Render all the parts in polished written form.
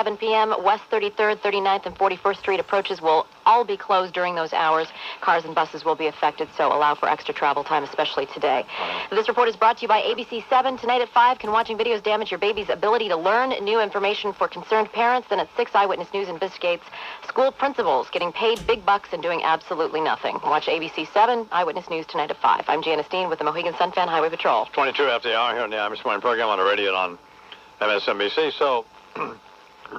7 p.m. West 33rd, 39th, and 41st Street approaches will all be closed during those hours. Cars and buses will be affected, so allow for extra travel time, especially today. This report is brought to you by ABC 7. Tonight at 5, can watching videos damage your baby's ability to learn? New information for concerned parents. Then at 6, Eyewitness News investigates school principals getting paid big bucks and doing absolutely nothing. Watch ABC 7, Eyewitness News tonight at 5. I'm Janice Dean with the Mohegan Sun Fan Highway Patrol. 22 after the hour here on the Amish Morning Program on the radio and on MSNBC. So,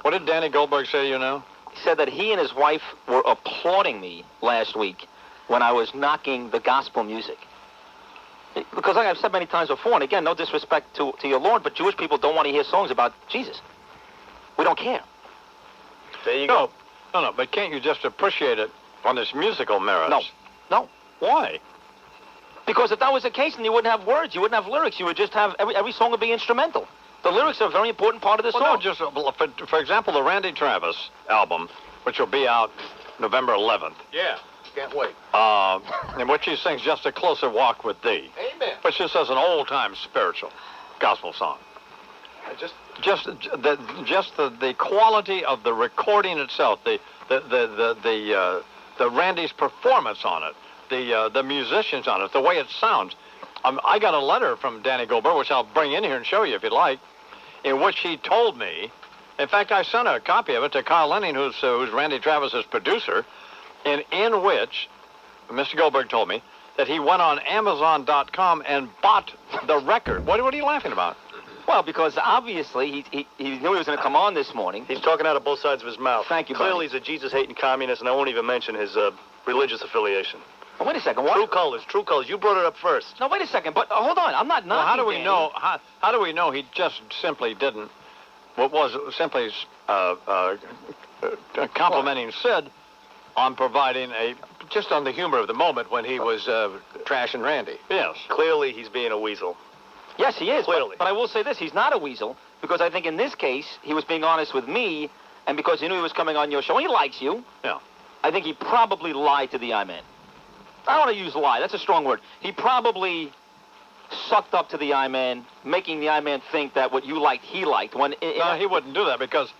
what did Danny Goldberg say to you now? He said that he and his wife were applauding me last week when I was knocking the gospel music. Because like I've said many times before, and again, no disrespect to your Lord, but Jewish people don't want to hear songs about Jesus. We don't care. There you go. No, but can't you just appreciate it on its musical merits? No. Why? Because if that was the case, then you wouldn't have words, you wouldn't have lyrics, you would just have, every song would be instrumental. The lyrics are a very important part of the song. No, just, for example, the Randy Travis album, which will be out November 11th. Yeah, can't wait. In which he sings Just a Closer Walk with Thee. Amen. Which just as an old-time spiritual gospel song. Just the quality of the recording itself, the Randy's performance on it, the musicians on it, the way it sounds. I got a letter from Danny Goldberg, which I'll bring in here and show you if you'd like, in which he told me, in fact, I sent a copy of it to Carl Lenning, who's Randy Travis's producer, in which Mr. Goldberg told me that he went on Amazon.com and bought the record. What are you laughing about? Well, because obviously he knew he was going to come on this morning. He's talking out of both sides of his mouth. Thank you, Clearly buddy. he's a Jesus-hating communist, and I won't even mention his religious affiliation. Oh, wait a second. What? True colors. You brought it up first. No, wait a second. But hold on. I'm not knocking Well, how do we Danny. know? How do we know he just simply didn't? What was simply complimenting Sid on providing just on the humor of the moment when he was trashing Randy. Yes. Clearly he's being a weasel. Yes, he is. Clearly. But I will say this. He's not a weasel, because I think in this case, he was being honest with me, and because he knew he was coming on your show, and he likes you. Yeah. I think he probably lied to the I-Man. I don't want to use lie. That's a strong word. He probably sucked up to the I-Man, making the I-Man think that what you liked, he liked. When No, he wouldn't do that because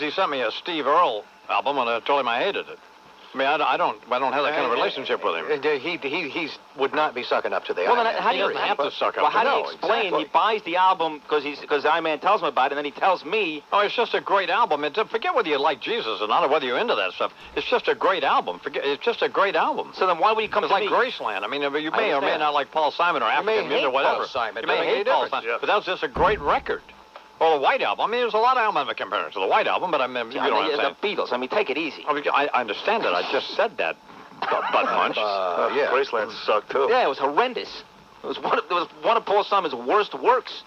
he sent me a Steve Earle album and I told him I hated it. I mean, I don't have that kind of relationship with him. He would not be sucking up to the well, then I-Man. how do you doesn't have to suck up well, to how do you no, explain exactly. he buys the album because the I-Man tells him about it, and then he tells me? Oh, it's just a great album. Forget whether you like Jesus or not, or whether you're into that stuff. It's just a great album. It's just a great album. So then why would he come It's to like me? Graceland. I mean, you may or may understand. not like Paul Simon or African music or whatever. Paul Simon. You may hate Paul Simon, but that was just a great record. Well, the White Album. I mean, there's a lot of albums that compare to the White Album, but you know what I'm saying. The Beatles. I mean, take it easy. I understand that. I just said that. Butt munch. Yeah. Graceland sucked too. Yeah, it was horrendous. It was one of Paul Simon's worst works.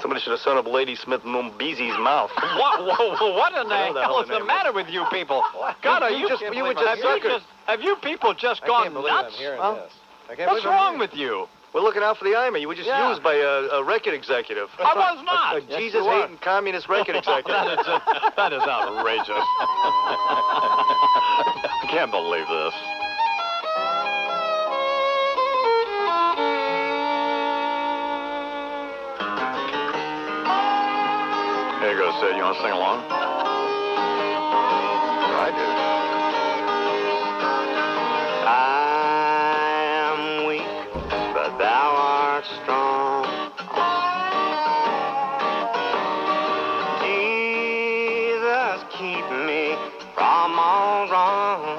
Somebody should have sewn up Lady Smith Mumbizi's mouth. What in the hell is the matter with you people? God, have you people just gone nuts? What's wrong with you? We're looking out for the I-Man. You were just used by a record executive. I was not. A Jesus-hating communist record executive. That is outrageous. I can't believe this. Here you go, Sid. You want to sing along? I do. I am weak, but thou art strong. Jesus, keep me from all wrong.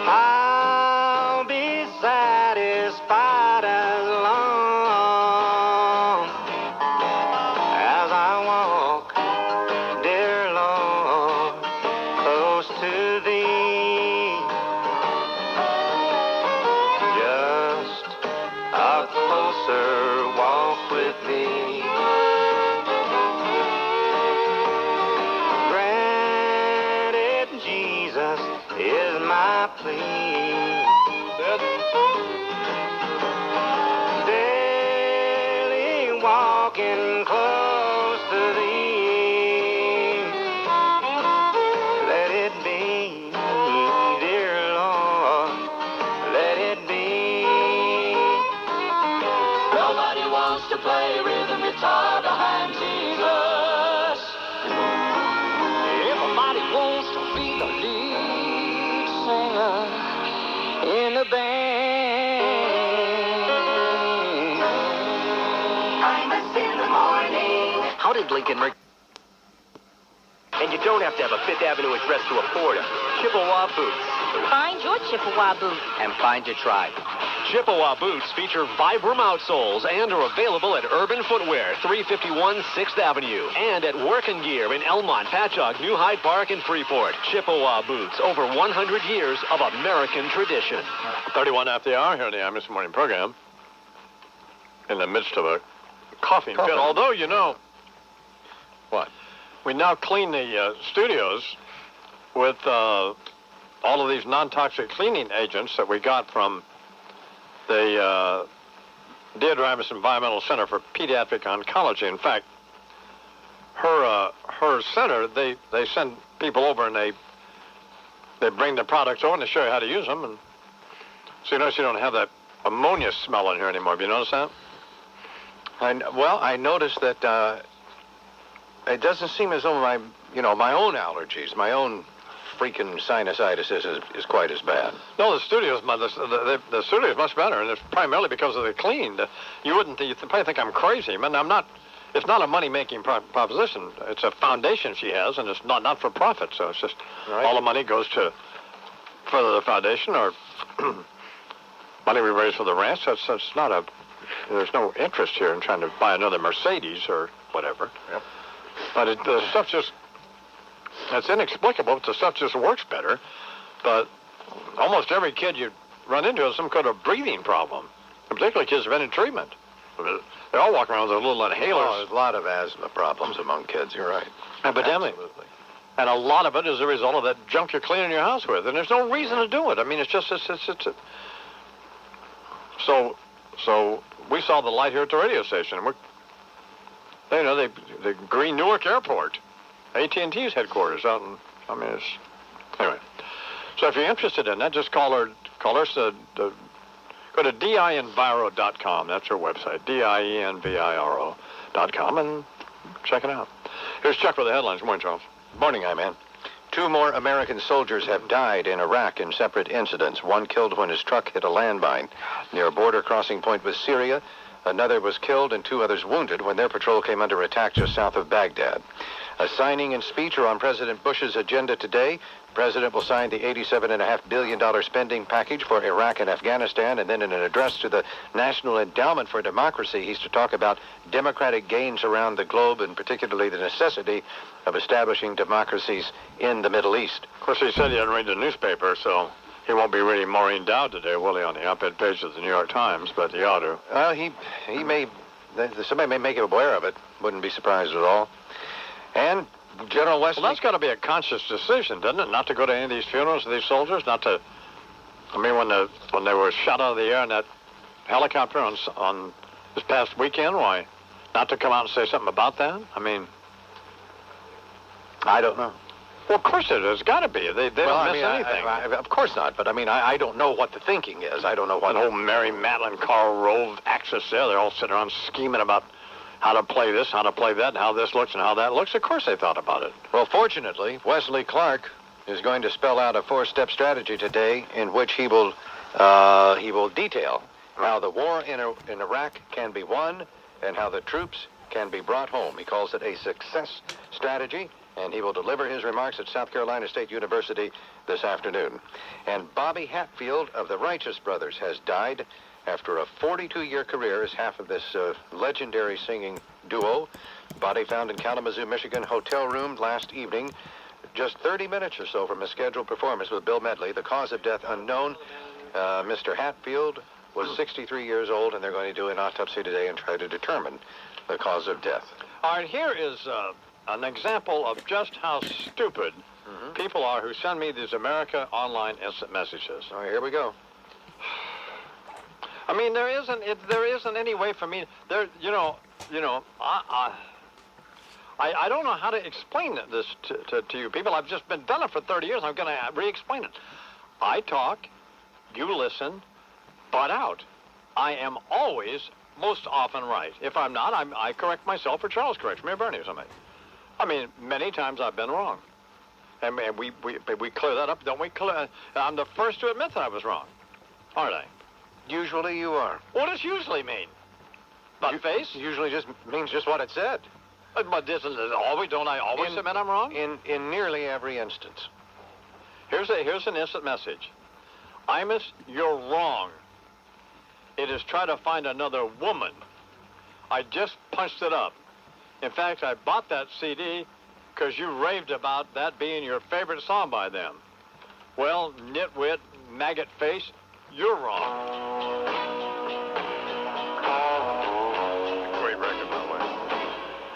I'll be satisfied as long as I walk, dear Lord, close to thee. Just a closer walk with thee. Granted, Jesus is my plea. Daily walking close to thee. Let it be, dear Lord, let it be. Nobody wants to play rhythm guitar How did Lincoln Mercury... And you don't have to have a Fifth Avenue address to afford them. Chippewa Boots. Find your Chippewa boots. And find your tribe. Chippewa boots feature Vibram outsoles and are available at Urban Footwear, 351 6th Avenue, and at Work and Gear in Elmont, Patchogue, New Hyde Park, and Freeport. Chippewa boots, over 100 years of American tradition. 31 after the hour here in the Imus Morning program. In the midst of a coughing fit. Although, you know, What? we now clean the studios with all of these non-toxic cleaning agents that we got from the Deirdre Imus Environmental Center for Pediatric Oncology. In fact, her center, they send people over and they bring the products over and they show you how to use them. And so you notice you don't have that ammonia smell in here anymore. Have you noticed that? I noticed that it doesn't seem as though my own allergies, my own freaking sinusitis is quite as bad. No, the studio's the studio's much better, and it's primarily because of the clean. You probably think I'm crazy, man. I'm not. It's not a money-making proposition. It's a foundation she has, and it's not for profit. So it's just all the money goes to further the foundation or money we raise for the ranch. That's not a. There's no interest here in trying to buy another Mercedes or whatever. Yep. But the stuff just. It's inexplicable, but the stuff just works better. But almost every kid you run into has some kind of breathing problem. And particularly kids who've been in treatment. They all walk around with their little inhalers. Oh, there's a lot of asthma problems among kids. You're right. Epidemic. Absolutely. And a lot of it is a result of that junk you're cleaning your house with. And there's no reason to do it. I mean, it's just... So we saw the light here at the radio station. And the Green Newark Airport. AT&T's headquarters out in, anyway. So if you're interested in that, just call us, go to dienviro.com. That's her website, dienviro.com, and check it out. Here's Chuck with the headlines. Morning, Charles. Morning, man. 2 more American soldiers have died in Iraq in separate incidents. One killed when his truck hit a landmine near a border crossing point with Syria. Another was killed and 2 others wounded when their patrol came under attack just south of Baghdad. A signing and speech are on President Bush's agenda today. The president will sign the $87.5 billion spending package for Iraq and Afghanistan, and then in an address to the National Endowment for Democracy, he's to talk about democratic gains around the globe, and particularly the necessity of establishing democracies in the Middle East. Of course, he said he hadn't read the newspaper, so he won't be reading Maureen Dowd today, will he, on the op-ed page of the New York Times, but he ought to. He may, somebody may make him aware of it. Wouldn't be surprised at all. And General Wesley... Well, that's got to be a conscious decision, doesn't it? Not to go to any of these funerals of these soldiers, not to... I mean, when they were shot out of the air in that helicopter on this past weekend, why? Not to come out and say something about that? I mean... I don't know. Well, of course it is. Got to be. They don't miss anything. Of course not, but I don't know what the thinking is. I don't know what... And old Mary Matlin, Karl Rove, Axis there, they're all sitting around scheming about how to play this, how to play that, and how this looks and how that looks. Of course they thought about it. Well, fortunately, Wesley Clark is going to spell out a 4-step strategy today in which he will detail how the war in Iraq can be won and how the troops can be brought home. He calls it a success strategy, and he will deliver his remarks at South Carolina State University this afternoon. And Bobby Hatfield of the Righteous Brothers has died after a 42-year career as half of this legendary singing duo. Body found in Kalamazoo, Michigan hotel room last evening, just 30 minutes or so from a scheduled performance with Bill Medley. The cause of death unknown. Mr. Hatfield was 63 years old, and they're going to do an autopsy today and try to determine the cause of death. All right, here is an example of just how stupid people are who send me these America Online instant messages. All right, here we go. I mean, there isn't any way for me. I don't know how to explain this to you people. I've just been done it for 30 years. I'm going to re-explain it. I talk, you listen, butt out. I am always, most often right. If I'm not, I correct myself, or Charles corrects me, or Bernie or somebody. I mean, many times I've been wrong, and we clear that up, don't we? I'm the first to admit that I was wrong, aren't I? Usually you are. What does usually mean? Butt face? Usually just means just what it said. But isn't it always? Don't I always admit I'm wrong? In nearly every instance. Here's an instant message. Imus, you're wrong. It is try to find another woman. I just punched it up. In fact, I bought that CD because you raved about that being your favorite song by them. Well, nitwit, maggot face, you're wrong. Great record, by the way.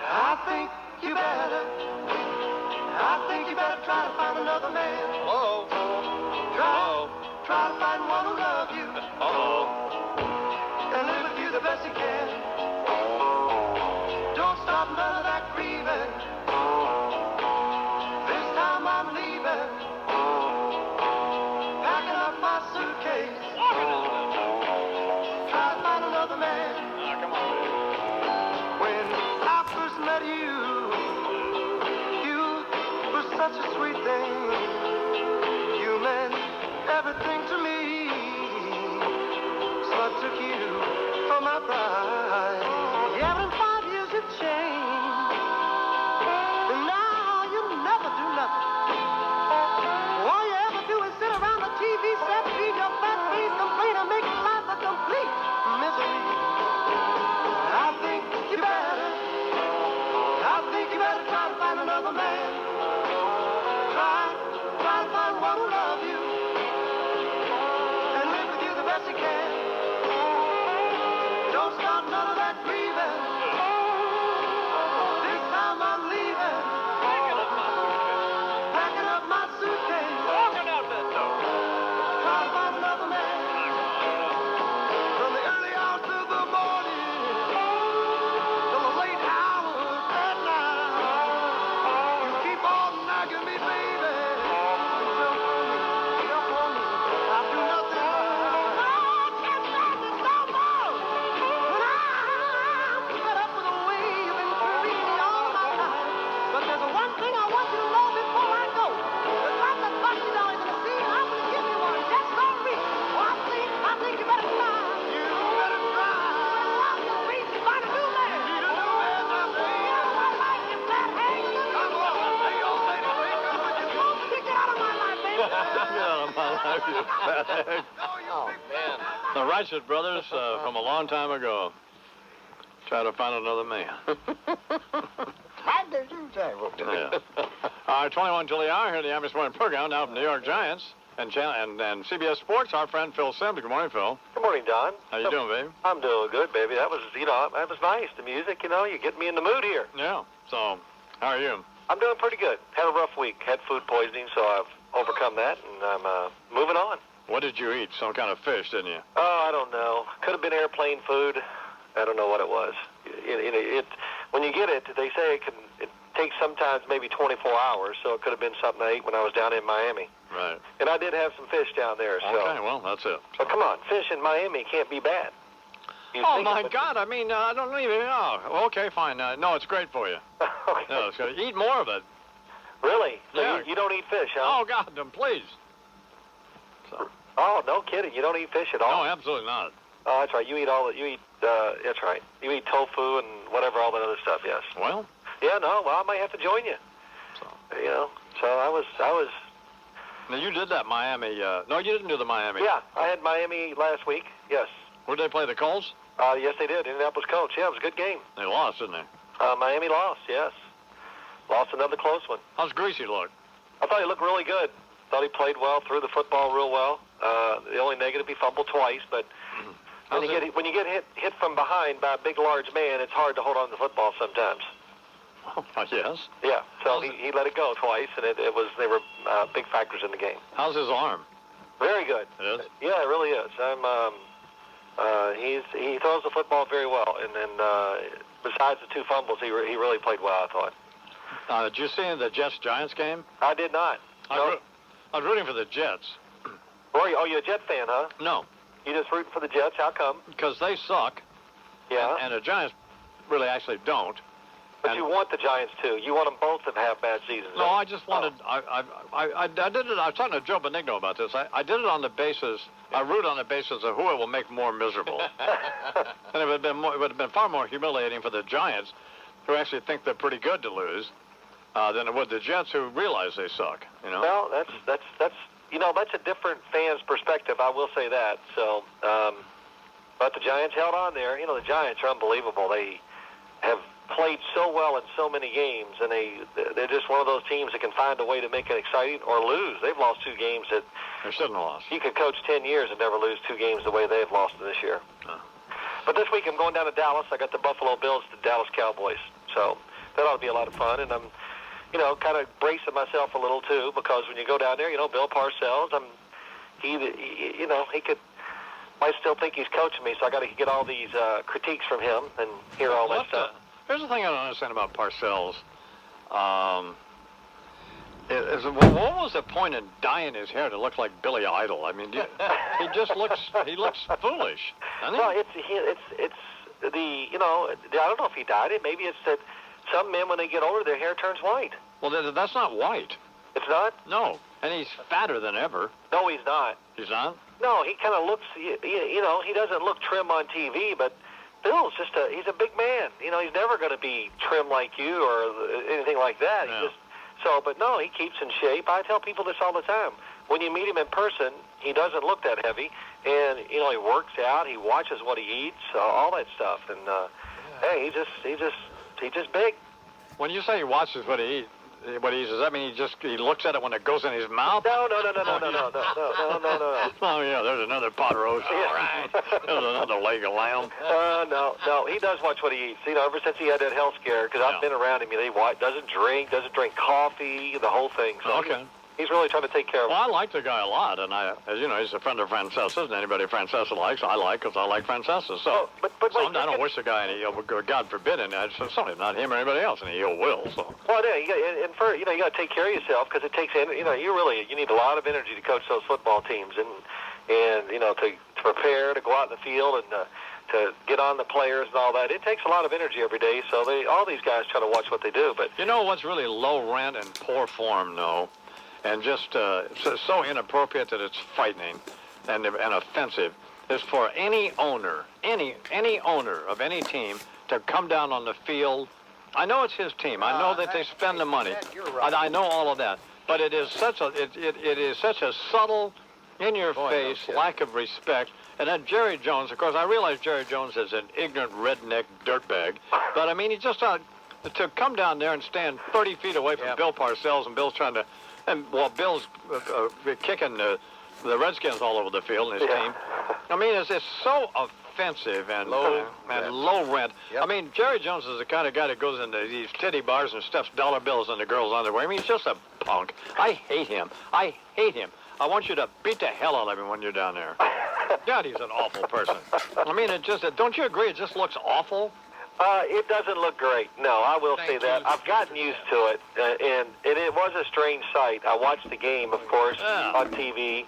I think you better try to find another man. Hello? Try to find one who loves you Uh-oh. and live with you the best he can. Don't stop none of that grieving. This time I'm leaving, packing up my suitcase. Try to find another man. Come on, baby. When I first met you, you were such a sweet thing. You meant everything to me. So I took you for my bride. Yeah, but in 5 years you've changed, and now you never do nothing. All you ever do is sit around the TV set, feed your fat face, complain, and make life a complete misery. I think you better try to find another man. Try to find one who loves you and live with you the best he can. Don't start none of that grieving. This time I'm leaving, packing up my suitcase. Try to find another man. From the early hours of the morning till the late hours at night, you keep on nagging me, baby. Jump on me, I'll do nothing. I can't stand this no more. But I'm fed up with the way you've been treating me all my life. But there's one thing I want you to know before I go. The $5 in the sea, I'm gonna give you one just for me. Well, I think you better try. You better try. Across the street, find a new man. Need a new man, I say. You know I like you, fat hang. Come on, say your lady, come on, you supposed to get out of my life, baby. Get out of my life, you fat egg. Oh, man. The Righteous Brothers from a long time ago. Try to find another man. How did you say? Yeah. All right, 21 till the hour here in the Amos Morning Program, now from New York Giants and CBS Sports. Our friend Phil Simms. Good morning, Phil. Good morning, Don. How you doing, baby? I'm doing good, baby. That was nice. The music, you get me in the mood here. Yeah. So, how are you? I'm doing pretty good. Had a rough week. Had food poisoning, so I've overcome that, and I'm moving on. What did you eat? Some kind of fish, didn't you? Oh, I don't know. Could have been airplane food. I don't know what it was. When you get it, they say it takes sometimes maybe 24 hours, so it could have been something I ate when I was down in Miami. Right. And I did have some fish down there, so. Okay, well, that's it. But come on, fish in Miami can't be bad. Oh, my God. I mean, I don't even know. Well, okay, fine. No, it's great for you. Okay. No, it's good. Eat more of it. Really? So Yeah. you don't eat fish, huh? Oh, God, then please. So, Oh, no kidding. You don't eat fish at all? no, absolutely not. Oh, that's right. You eat that's right. You eat tofu and whatever, all that other stuff, yes. Well, Yeah, no, well, I might have to join you. so. So I was, Now, you did that Miami. No, you didn't do the Miami. yeah, I had Miami last week, yes. Where'd they play, the Colts? Yes, they did. Indianapolis Colts. Yeah, it was a good game. They lost, didn't they? Miami lost, yes. Lost another close one. How's Greasy look? I thought he looked really good. Thought he played well, threw the football real well. The only negative, he fumbled twice, but when you get hit from behind by a big, large man, it's hard to hold on to the football sometimes. Yes. Yeah, so he let it go twice, and they were big factors in the game. How's his arm? Very good. It is? Yeah, it really is. He throws the football very well, and then besides the two fumbles, he really played well, I thought. Did you see the Jets-Giants game? I did not. I was rooting for the Jets. Roy, you're a Jet fan, huh? No, You just rooting for the Jets? How come? because they suck, Yeah. and the Giants really actually don't. But and- you want the Giants too. You want them both to have bad seasons. No, I just wanted. I did it. I was talking to Joe Benigno about this. I did it on the basis. I root on the basis of who it will make more miserable. And it would have been far more humiliating for the Giants who actually think they're pretty good to lose than it would the Jets who realize they suck. You know. Well, that's a different fan's perspective. I will say that. So, but the Giants held on there. You know, the Giants are unbelievable. They have played so well in so many games, and they're just one of those teams that can find a way to make it exciting or lose. They've lost 2 games that They shouldn't have lost. you could coach 10 years and never lose 2 games the way they've lost this year. But this week I'm going down to Dallas. I got the Buffalo Bills to Dallas Cowboys. So that ought to be a lot of fun. And I'm, kind of bracing myself a little too, because when you go down there, Bill Parcells, he might still think he's coaching me, so I got to get all these critiques from him and hear all that stuff. Here's the thing I don't understand about Parcells. What was the point in dyeing his hair to look like Billy Idol? I mean, he looks foolish. Doesn't he? Well, it's the I don't know if he dyed it. Maybe it's that some men, when they get older, their hair turns white. Well, that's not white. It's not? No, and he's fatter than ever. No, he's not. He's not? No, he kind of looks, he doesn't look trim on TV, but Bill's he's a big man. He's never going to be trim like you or anything like that. Yeah. But no, he keeps in shape. I tell people this all the time. When you meet him in person, he doesn't look that heavy, and he works out, he watches what he eats, all that stuff, and hey, he's just big. When you say he watches what he eats, does that mean he looks at it when it goes in his mouth? No. Oh yeah, there's another pot roast. All right, there's another leg of lamb. No. He does watch what he eats. Ever since he had that health scare, because I've been around him, doesn't drink coffee, the whole thing. So Okay. He's really trying to take care of him. Well, I like the guy a lot, and as you know, he's a friend of Francesa's, and anybody Francesa likes, I like, because I like Francesa. So, but I don't wish the guy any ill, God forbid, and it's certainly not him or anybody else any ill will. So. Well, yeah, you got to take care of yourself, because it takes, you need a lot of energy to coach those football teams, and to prepare, to go out in the field, and to get on the players and all that. It takes a lot of energy every day, so all these guys try to watch what they do. But you know what's really low rent and poor form, though? And just so inappropriate that it's frightening and offensive, is for any owner, any owner of any team to come down on the field. I know it's his team. I know that they spend the money. I know all of that. But it is such a subtle, in-your-face lack of respect. And then Jerry Jones, of course, I realize Jerry Jones is an ignorant redneck dirtbag, but I mean, he just to come down there and stand 30 feet away from Bill Parcells, and Bill's trying to. And while Bill's kicking the Redskins all over the field in his team, I mean, it's so offensive and low rent. Yep. I mean, Jerry Jones is the kind of guy that goes into these titty bars and stuffs dollar bills in the girls' underwear. I mean, he's just a punk. I hate him. I want you to beat the hell out of him when you're down there. God, he's an awful person. I mean, don't you agree? It just looks awful. It doesn't look great. No, I will say that. I've gotten used to it, and it was a strange sight. I watched the game, of course, on TV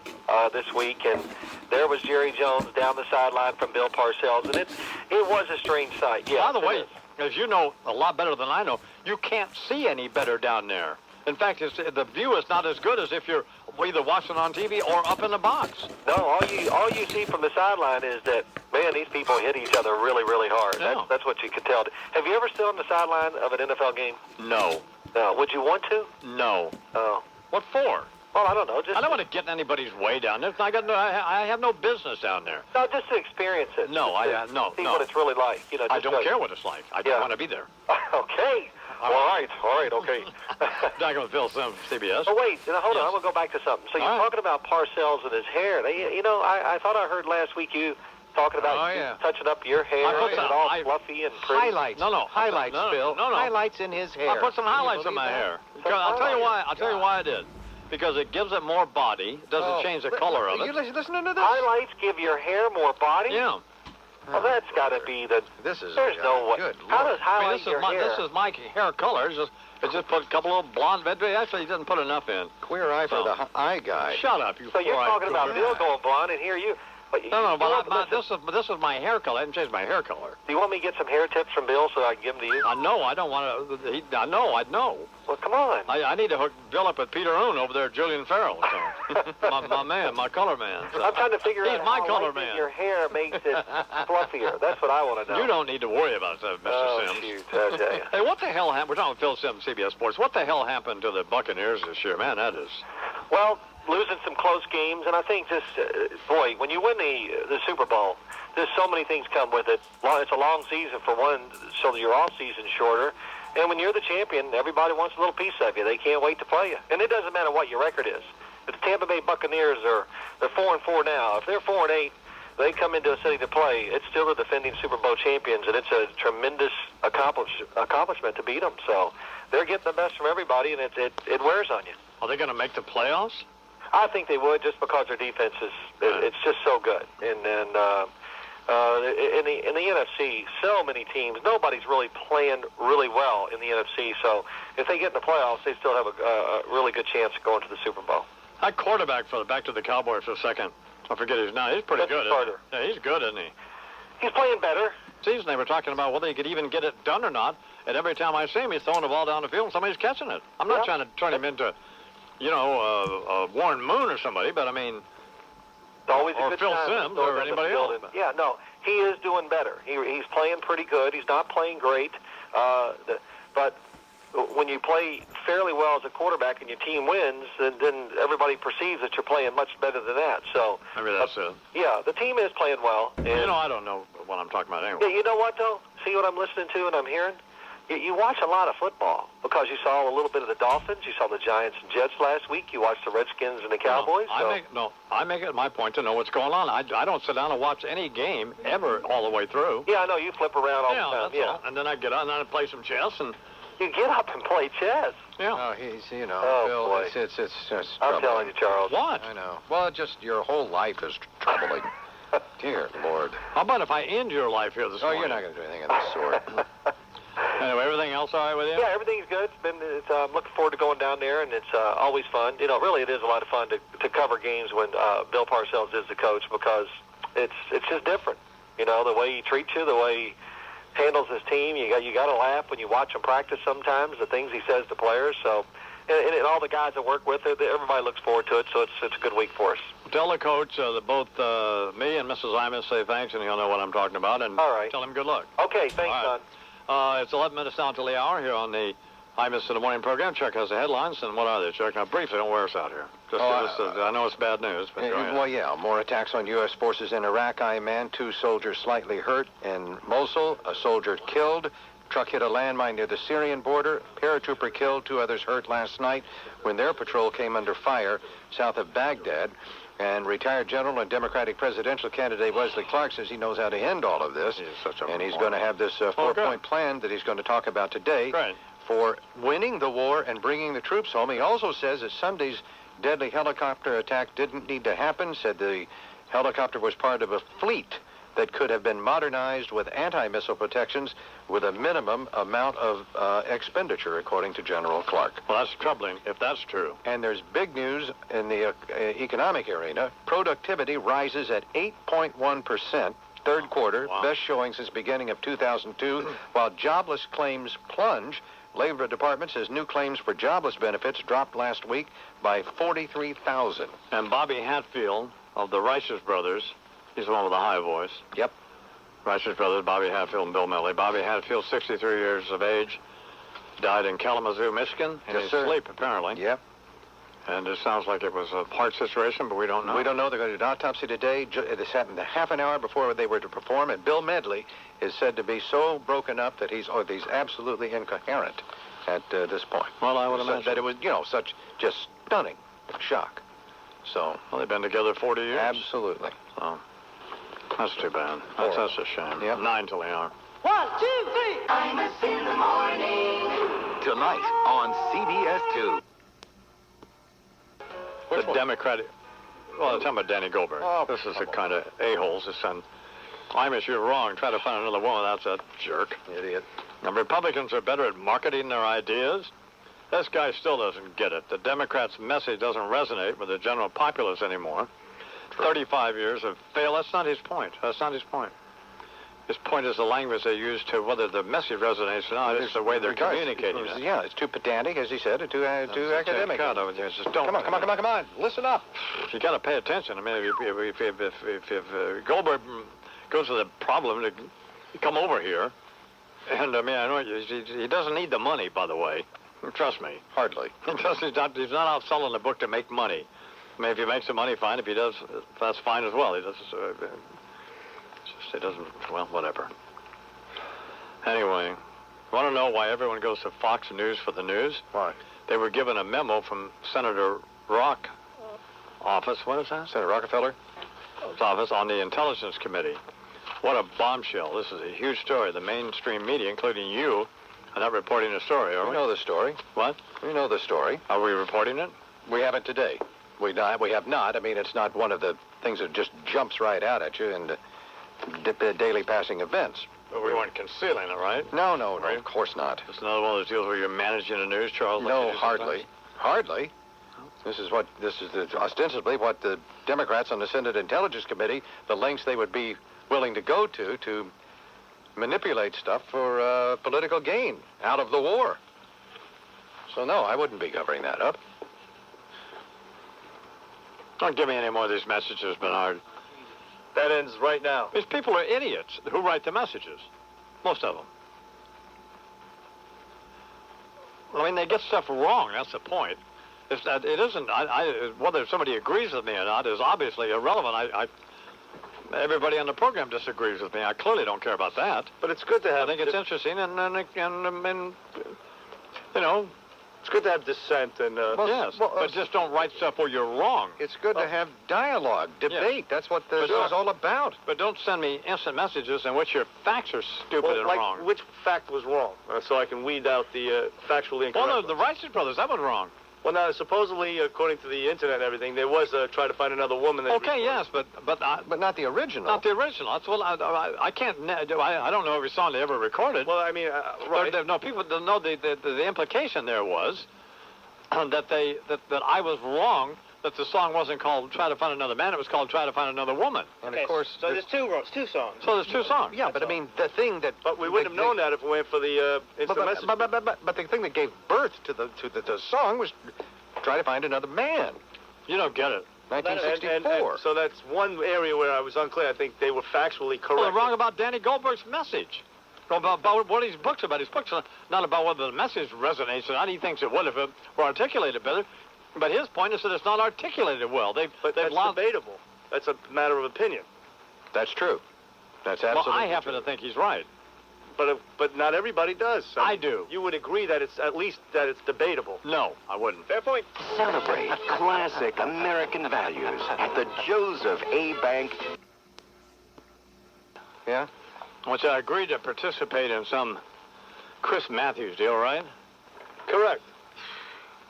this week, and there was Jerry Jones down the sideline from Bill Parcells, and it was a strange sight. Yeah. By the way, as you know a lot better than I know, you can't see any better down there. In fact, the view is not as good as if you're either watching on TV or up in the box. No, all you see from the sideline is that, man, these people hit each other really, really hard. Yeah. That's what you can tell. Have you ever stood on the sideline of an NFL game? No. No. Would you want to? No. Oh. What for? Well, I don't know. I don't want to get in anybody's way down there. I have no business down there. No, just to experience it. No, no. See what it's really like. I don't care what it's like. I don't want to be there. Okay. All right, okay. Talking with Phil Simms, CBS. Oh, wait, hold on. I'm going to go back to something. So you're talking about Parcells and his hair. I thought I heard last week you talking about touching up your hair and all fluffy and pretty. Highlights. Highlights, Bill. No. Highlights in his hair. I put some highlights in my hair. I'll tell you why I did. Because it gives it more body. It doesn't change the color of it. You listen to this? Highlights give your hair more body? Yeah. Well, that's got to be the... There's no way. Good How does highlight this is my hair color. It just put a couple of blonde... Actually, he doesn't put enough in. Queer eye for the eye guy. Shut up, you So you're talking about Bill going blonde, and here you... But this is my hair color. I haven't changed my hair color. Do you want me to get some hair tips from Bill so I can give them to you? I know. I don't want to. I know. Well, come on. I need to hook Bill up with Peter Oon over there at Julian Farrell. So. my man, my color man. So. I'm trying to figure out my how color lightening man. your hair makes it fluffier. That's what I want to know. You don't need to worry about that, Mr. Sims. Shoot, I tell you. Hey, what the hell happened? We're talking Phil Sims, CBS Sports. What the hell happened to the Buccaneers this year? Man, that is... Well, losing some close games, and I think just, boy, when you win the Super Bowl, there's so many things come with it. It's a long season for one, so your off season's shorter. And when you're the champion, everybody wants a little piece of you. They can't wait to play you. And it doesn't matter what your record is. If the Tampa Bay Buccaneers they're 4-4 now. If they're 4-8, they come into a city to play. It's still the defending Super Bowl champions, and it's a tremendous accomplishment to beat them. So they're getting the best from everybody, and it wears on you. Are they going to make the playoffs? I think they would, just because their defense is it's just so good. And then in the NFC, so many teams, nobody's really playing really well in the NFC. So if they get in the playoffs, they still have a really good chance of going to the Super Bowl. That quarterback back to the Cowboys for a second. I forget his name. He's pretty good. Yeah, he's good, isn't he? He's playing better. Season they were talking about whether he could even get it done or not. And every time I see him, he's throwing the ball down the field and somebody's catching it. I'm not trying to turn him into, Warren Moon or somebody, but I mean, always a or good Phil time Sims or anybody else. Yeah, no, he is doing better. He's playing pretty good. He's not playing great, but when you play fairly well as a quarterback and your team wins, then everybody perceives that you're playing much better than that. So maybe that's it. Yeah, the team is playing well. And, I don't know what I'm talking about anyway. Yeah, you know what, though? See what I'm listening to and I'm hearing? You watch a lot of football because you saw a little bit of the Dolphins. You saw the Giants and Jets last week. You watched the Redskins and the Cowboys. I make it my point to know what's going on. I don't sit down and watch any game ever all the way through. Yeah, I know. You flip around all the time. All. And then I get on and play some chess and... You get up and play chess. Yeah. No, he's, Bill, boy. it's just I'm troubling. telling you, Charles. What? I know. Well, just your whole life is troubling. Dear Lord. How about if I end your life here this morning? Oh, you're not going to do anything of the sort. Anyway, everything else all right with you? Yeah, everything's good. I'm looking forward to going down there, and it's always fun. Really, it is a lot of fun to cover games when Bill Parcells is the coach because it's just different. The way he treats you, the way he handles his team. You got to laugh when you watch him practice sometimes, the things he says to players. So, and all the guys that work with it, everybody looks forward to it, so it's a good week for us. Tell the coach that both me and Mrs. Imus say thanks, and he'll know what I'm talking about, and all right. Tell him good luck. Okay, thanks, son. It's 11 minutes down till the hour here on the Imus in the Morning program. Chuck has the headlines, and what are they, Chuck? Now, briefly, don't wear us out here. Just give us I know it's bad news, but go ahead. Well, yeah, more attacks on U.S. forces in Iraq. Iman, 2 soldiers slightly hurt in Mosul, a soldier killed. Truck hit a landmine near the Syrian border. Paratrooper killed, 2 others hurt last night when their patrol came under fire south of Baghdad. And retired general and Democratic presidential candidate Wesley Clark says he knows how to end all of this. And he's going to have this 4-point plan that he's going to talk about today for winning the war and bringing the troops home. He also says that Sunday's deadly helicopter attack didn't need to happen, said the helicopter was part of a fleet that could have been modernized with anti-missile protections with a minimum amount of expenditure, according to General Clark. Well, that's troubling if that's true. And there's big news in the economic arena. Productivity rises at 8.1%, third quarter, best showing since beginning of 2002, while jobless claims plunge. Labor Department says new claims for jobless benefits dropped last week by 43,000. And Bobby Hatfield of the Righteous Brothers, he's the one with the high voice. Yep. Righteous Brothers, Bobby Hatfield and Bill Medley. Bobby Hatfield, 63 years of age, died in Kalamazoo, Michigan, in his sleep, apparently. Yep. And it sounds like it was a heart situation, but we don't know. We don't know. They're going to do an autopsy today. This happened half an hour before they were to perform, and Bill Medley is said to be so broken up that he's absolutely incoherent at this point. Well, I would imagine that it was, such just stunning shock. So, well, they've been together 40 years. Absolutely. So, that's too bad. That's a shame. Yep. 9 till the hour. 1, 2, 3. Imus in the morning. Tonight on CBS 2. The Democratic... Well, I'm talking about Danny Goldberg. Oh, this is the kind of a-holes that send... Imus, you're wrong. Try to find another woman. That's a jerk. Idiot. The Republicans are better at marketing their ideas. This guy still doesn't get it. The Democrats' message doesn't resonate with the general populace anymore. 35 years of fail. That's not his point. That's not his point. His point is the language they use to whether the message resonates or not. It's the way they're communicating it. Yeah, it's too pedantic, as he said, too academic. God, just don't. Come on. Listen up. You got to pay attention. I mean, if Goldberg goes to the problem to come over here, and I mean, I know he doesn't need the money, by the way. Trust me. Hardly. He's not out selling the book to make money. I mean, if he makes the money, fine. If he does, that's fine as well. He doesn't, well, whatever. Anyway, want to know why everyone goes to Fox News for the news? Why? They were given a memo from Senator Rock office. What is that? Senator Rockefeller's office on the Intelligence Committee. What a bombshell. This is a huge story. The mainstream media, including you, are not reporting the story, are we? We know the story. What? We know the story. Are we reporting it? We haven't today. We have not. I mean, it's not one of the things that just jumps right out at you and daily passing events. But we weren't concealing it, right? No, of course not. It's another one of those deals where you're managing the news, Charles? No, hardly. This is ostensibly what the Democrats on the Senate Intelligence Committee, the lengths they would be willing to go to manipulate stuff for political gain out of the war. So no, I wouldn't be covering that up. Don't give me any more of these messages, Bernard. That ends right now. These people are idiots who write the messages. Most of them. I mean, they get stuff wrong. That's the point. It's that it isn't. Whether somebody agrees with me or not is obviously irrelevant. Everybody on the program disagrees with me. I clearly don't care about that. But it's good to have. I think it's interesting, and you know. It's good to have dissent and. Yes, but just don't write stuff where you're wrong. It's good to have dialogue, debate. Yeah. That's what this is all about. But don't send me instant messages in which your facts are stupid and wrong. Which fact was wrong? So I can weed out the factually incorrect. Well, no, the Righteous Brothers, that was wrong. Well, now, supposedly, according to the internet and everything, there was try to find another woman. That okay, yes, but not the original. Not the original. That's what I can't. I don't know every song they ever recorded. Well, I mean, right. No, people don't know the implication there was that I was wrong. That the song wasn't called "Try to Find Another Man"; it was called "Try to Find Another Woman." And of course, so there's two songs. So there's two songs. Yeah, but I mean, the thing that. But we wouldn't have known that if we went for the instant message. But the thing that gave birth to the song was "Try to Find Another Man." You don't get it. 1964. And so that's one area where I was unclear. I think they were factually correct. Well, they're wrong about Danny Goldberg's message. About what his book's about. His book's not about whether the message resonates or not. He thinks it would if it were articulated better. But his point is that it's not articulated well. They've debatable. That's a matter of opinion. That's true. That's absolutely Well, I happen true. to think he's right. But not everybody does. I do. You would agree that it's at least that it's debatable. No, I wouldn't. Fair point. Celebrate classic American values at the Joseph A. Bank. Yeah? Which I agreed to participate in some Chris Matthews deal, right? Correct.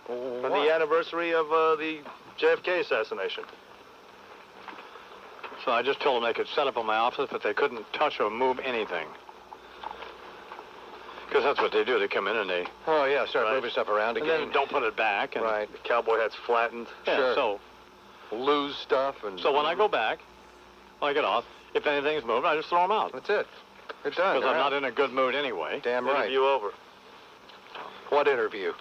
On the anniversary of the JFK assassination. So I just told them they could set up in my office, but they couldn't touch or move anything. Because that's what they do. They come in and they... Oh, yeah, start moving stuff around and again. then don't put it back. And Right. The cowboy hat's flattened. Yeah, Sure. So lose stuff and... when I go back, when I get off, if anything's moving, I just throw them out. That's it. They're done. Because I'm not in a good mood anyway. Damn right. Interview over. What interview?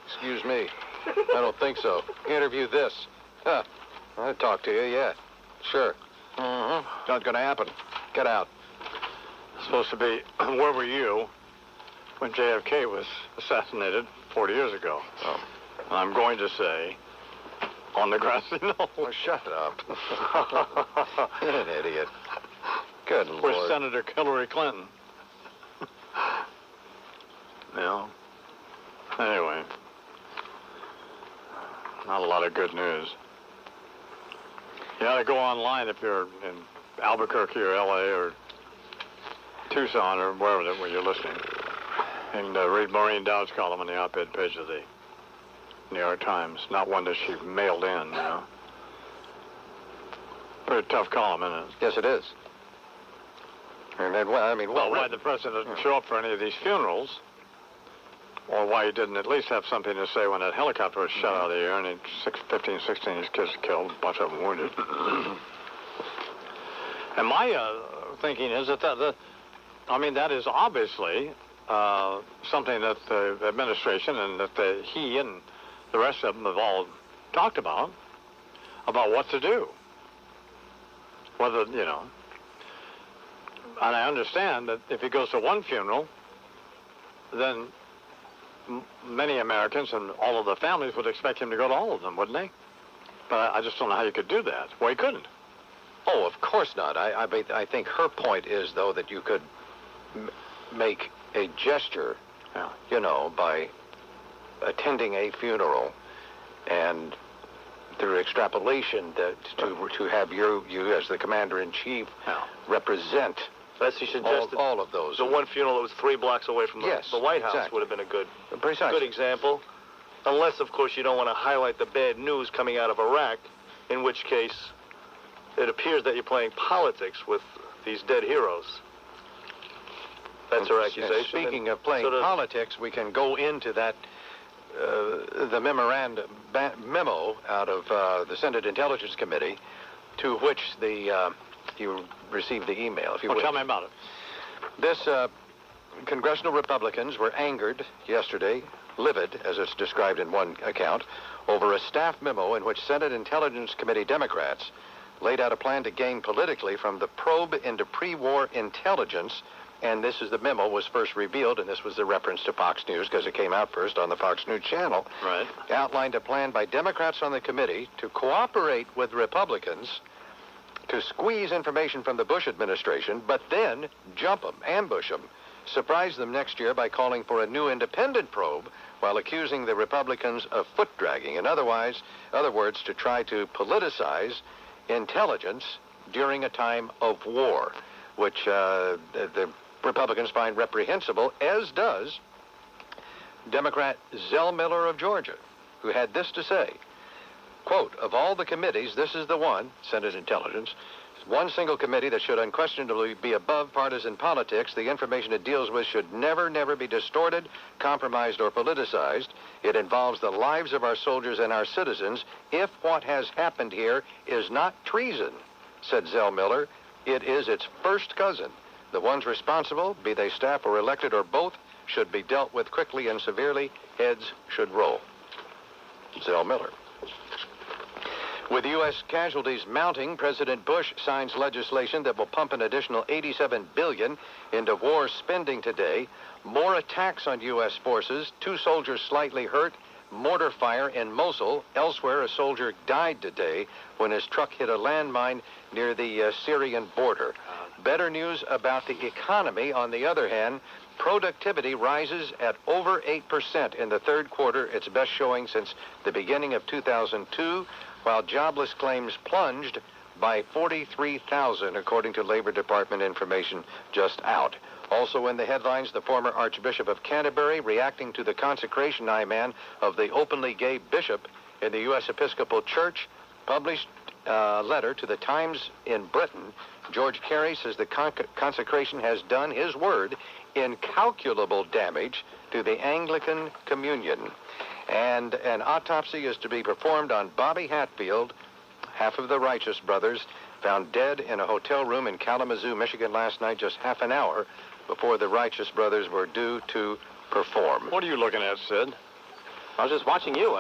Excuse me. I don't think so. Interview this. Huh. I'll talk to you, yeah. Sure. Mm-hmm. Not gonna happen. Get out. It's supposed to be, where were you when JFK was assassinated 40 years ago? Oh. I'm going to say, on the grassy knoll. Oh, shut up. You're an idiot. Good With Lord. Senator Hillary Clinton. Yeah. Anyway. Not a lot of good news. You ought to go online if you're in Albuquerque or LA or Tucson or wherever where you're listening. And read Maureen Dowd's column on the op-ed page of the New York Times. Not one that she mailed in, you know. Pretty tough column, isn't it? Yes, it is. And then, well, I mean, Well, why the president doesn't show up for any of these funerals, or why he didn't at least have something to say when that helicopter was shot out of the air and 15, 16 of his kids killed, a bunch of them wounded. And my thinking is that that is obviously something that the administration and that he and the rest of them have all talked about what to do. Whether, and I understand that if he goes to one funeral, then many Americans and all of the families would expect him to go to all of them, wouldn't they? But I just don't know how you could do that. Well, he couldn't. Oh, of course not. I think her point is, though, that you could make a gesture, by attending a funeral, and through extrapolation, that to have you as the commander-in-chief represent As he suggested, all of those. The one funeral that was 3 blocks away from the White House would have been a good example. Unless, of course, you don't want to highlight the bad news coming out of Iraq, in which case it appears that you're playing politics with these dead heroes. That's her accusation. And speaking of playing politics, we can go into that, the memo out of the Senate Intelligence Committee, to which you received the email, if you will. Tell me about it. This congressional Republicans were angered yesterday, livid, as it's described in one account, over a staff memo in which Senate Intelligence Committee Democrats laid out a plan to gain politically from the probe into pre-war intelligence. And this is the memo was first revealed, and this was the reference to Fox News because it came out first on the Fox News channel. Right. Outlined a plan by Democrats on the committee to cooperate with Republicans to squeeze information from the Bush administration, but then jump them, ambush them, surprise them next year by calling for a new independent probe while accusing the Republicans of foot-dragging. In other words, to try to politicize intelligence during a time of war, which the Republicans find reprehensible, as does Democrat Zell Miller of Georgia, who had this to say, quote, "Of all the committees, this is the one, Senate Intelligence, one single committee that should unquestionably be above partisan politics. The information it deals with should never be distorted, compromised, or politicized. It involves the lives of our soldiers and our citizens. If what has happened here is not treason," said Zell Miller, "it is its first cousin. The ones responsible, be they staff or elected or both, should be dealt with quickly and severely. Heads should roll." Zell Miller. With U.S. casualties mounting, President Bush signs legislation that will pump an additional $87 billion into war spending today. More attacks on U.S. forces, 2 soldiers slightly hurt, mortar fire in Mosul. Elsewhere, a soldier died today when his truck hit a landmine near the Syrian border. Better news about the economy, on the other hand. Productivity rises at over 8% in the third quarter, its best showing since the beginning of 2002, while jobless claims plunged by 43,000, according to Labor Department information just out. Also in the headlines, the former Archbishop of Canterbury reacting to the consecration of the openly gay bishop in the U.S. Episcopal Church, published a letter to the Times in Britain. George Carey says the consecration has done, his word, incalculable damage to the Anglican Communion. And an autopsy is to be performed on Bobby Hatfield, half of the Righteous Brothers, found dead in a hotel room in Kalamazoo, Michigan last night, just half an hour before the Righteous Brothers were due to perform. What are you looking at, Sid? I was just watching you.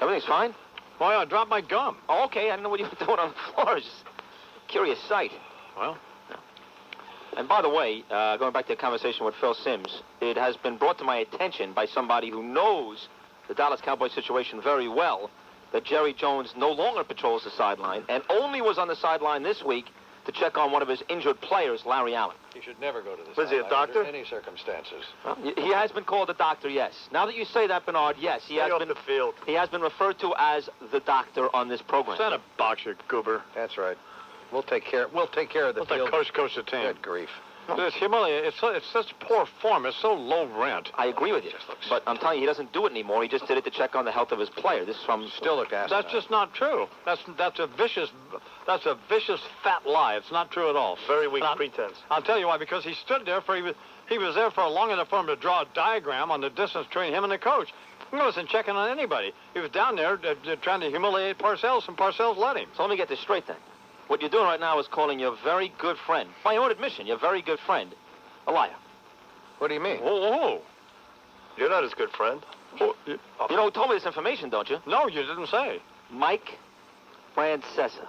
Everything's fine? Why, I dropped my gum. Oh, okay. I didn't know what you were doing on the floor. It's just a curious sight. Well. And by the way, going back to the conversation with Phil Simms, it has been brought to my attention by somebody who knows the Dallas Cowboys situation very well that Jerry Jones no longer patrols the sideline and only was on the sideline this week to check on one of his injured players, Larry Allen. He should never go to the Was he a sideline doctor? under any circumstances. Well, he has been called a doctor, yes. Now that you say that, Bernard, yes, he has been. The field. He has been referred to as the doctor on this program. Send a box, you goober. That's right. We'll take care of the field. Coach the team. Good grief. It's humiliating. It's such poor form. It's so low rent. I agree with you. But I'm telling you, he doesn't do it anymore. He just did it to check on the health of his player. This is from still a gas. That's just not true. That's a vicious fat lie. It's not true at all. Very weak pretense. I'll tell you why. Because he stood there He was there for long enough for him to draw a diagram on the distance between him and the coach. He wasn't checking on anybody. He was down there trying to humiliate Parcells, and Parcells let him. So let me get this straight then. What you're doing right now is calling your very good friend, by your own admission, your very good friend, a liar. What do you mean? Whoa. You're not his good friend. You know who told me this information, don't you? No, you didn't say. Mike Francesa.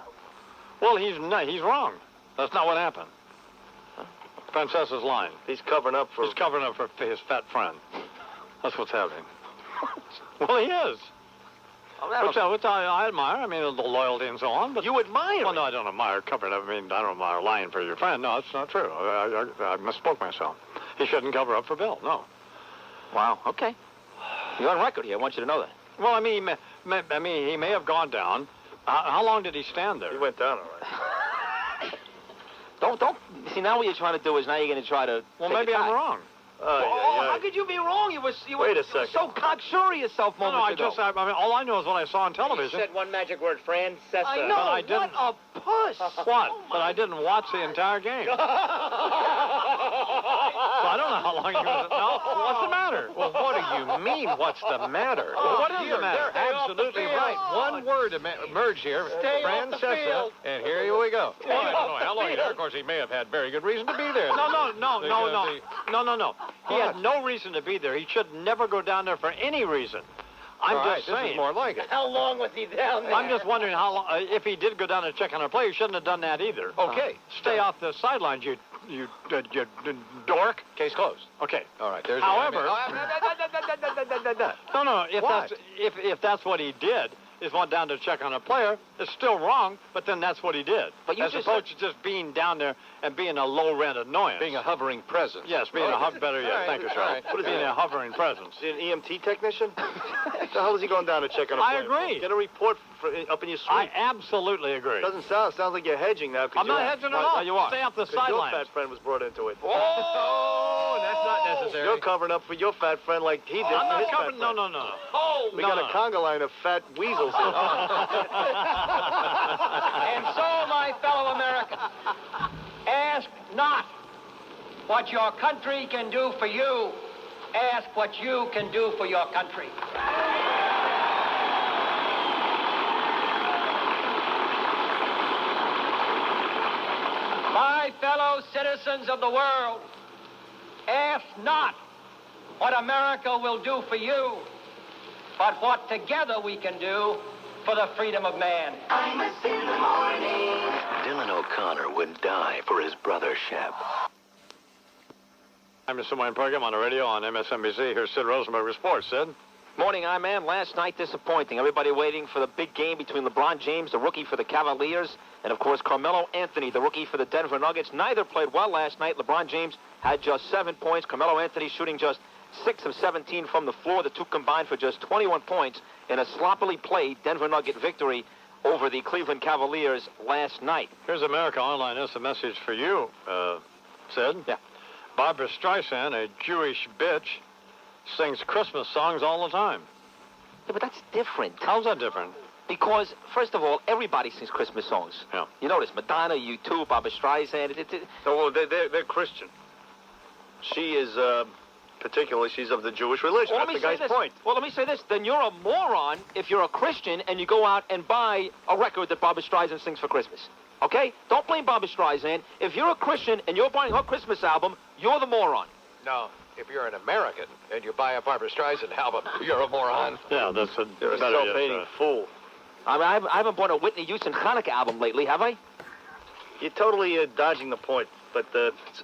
Well, he's wrong. That's not what happened. Francesa's lying. He's covering up for... He's covering up for his fat friend. That's what's happening. Well, he is. Which I admire. I mean, the loyalty and so on. But you admire? Well, no, I don't admire covering up. I mean, I don't admire lying for your friend. No, that's not true. I misspoke myself. He shouldn't cover up for Bill. No. Wow. Okay. You're on record here. I want you to know that. Well, I mean, he may have gone down. How long did he stand there? He went down all right. Don't. See, now what you're trying to do is now you're going to try to. Well, maybe I'm wrong. How could you be wrong? You were Wait a second. so cocksure of yourself moments ago. I mean, all I know is what I saw on television. You said one magic word, Francesa. I know. But I didn't. What a puss. What? But I didn't watch the entire game. So I don't know how long you was. No, what's the matter? Well, what do you mean, what's the matter? Well, what is the matter? They're absolutely right. One word emerged here. Francesa, and here we go. Well, I don't know how long there. Of course, he may have had very good reason to be there. No. He had no reason to be there. He should never go down there for any reason. I'm just saying. This is more like it. How long was he down there? I'm just wondering how long. If he did go down and check on a player, he shouldn't have done that either. Okay. Stay off the sidelines, you dork. Case closed. Okay. All right. There's. However, no. If that's what he did, is went down to check on a player, it's still wrong. But then that's what he did. But you as opposed to just being down there and being a low-rent annoyance. Being a hovering presence. Yes, being a better. Yeah, thank you, sir. Right. What is being a hovering presence? Is he an EMT technician? What the hell is he going down to check on a I player? agree. Get a report up in your suite. I absolutely agree. Doesn't sound like you're hedging now. I'm not hedging at all. You are. Stay off the 'Cause your sidelines. fat friend was brought into it. Oh, that's not necessary. You're covering up for your fat friend like he did I'm for not his covering. fat No. friend. We No, got no. a conga line of fat weasels here. And so, my fellow Americans, ask not what your country can do for you. Ask what you can do for your country. My fellow citizens of the world, ask not what America will do for you, but what together we can do for the freedom of man. Imus in the morning. Dylan O'Connor would die for his brother Shep. I'm Mr. Wayne program on the radio on MSNBC. Here's Sid Rosenberg with sports. Sid? Morning, man. Last night, disappointing. Everybody waiting for the big game between LeBron James, the rookie for the Cavaliers, and, of course, Carmelo Anthony, the rookie for the Denver Nuggets. Neither played well last night. LeBron James had just 7 points. Carmelo Anthony shooting just 6 of 17 from the floor. The two combined for just 21 points in a sloppily played Denver Nugget victory over the Cleveland Cavaliers last night. Here's America Online. This is a message for you, Sid. Yeah. Barbara Streisand, a Jewish bitch, sings Christmas songs all the time. Yeah, but that's different. How's that different? Because, first of all, everybody sings Christmas songs. Yeah. You notice Madonna, U2, Barbra Streisand. No, they're Christian. She is, particularly, she's of the Jewish religion. Well, That's the guy's point. Well, let me say this. Then you're a moron if you're a Christian and you go out and buy a record that Barbra Streisand sings for Christmas. Okay? Don't blame Barbra Streisand. If you're a Christian and you're buying her Christmas album, you're the moron. No, if you're an American and you buy a Barbra Streisand album, you're a moron. Yeah, that's a You're a better, self-hating fool. I mean, I haven't bought a Whitney Houston Hanukkah album lately, have I? You're totally dodging the point, but it's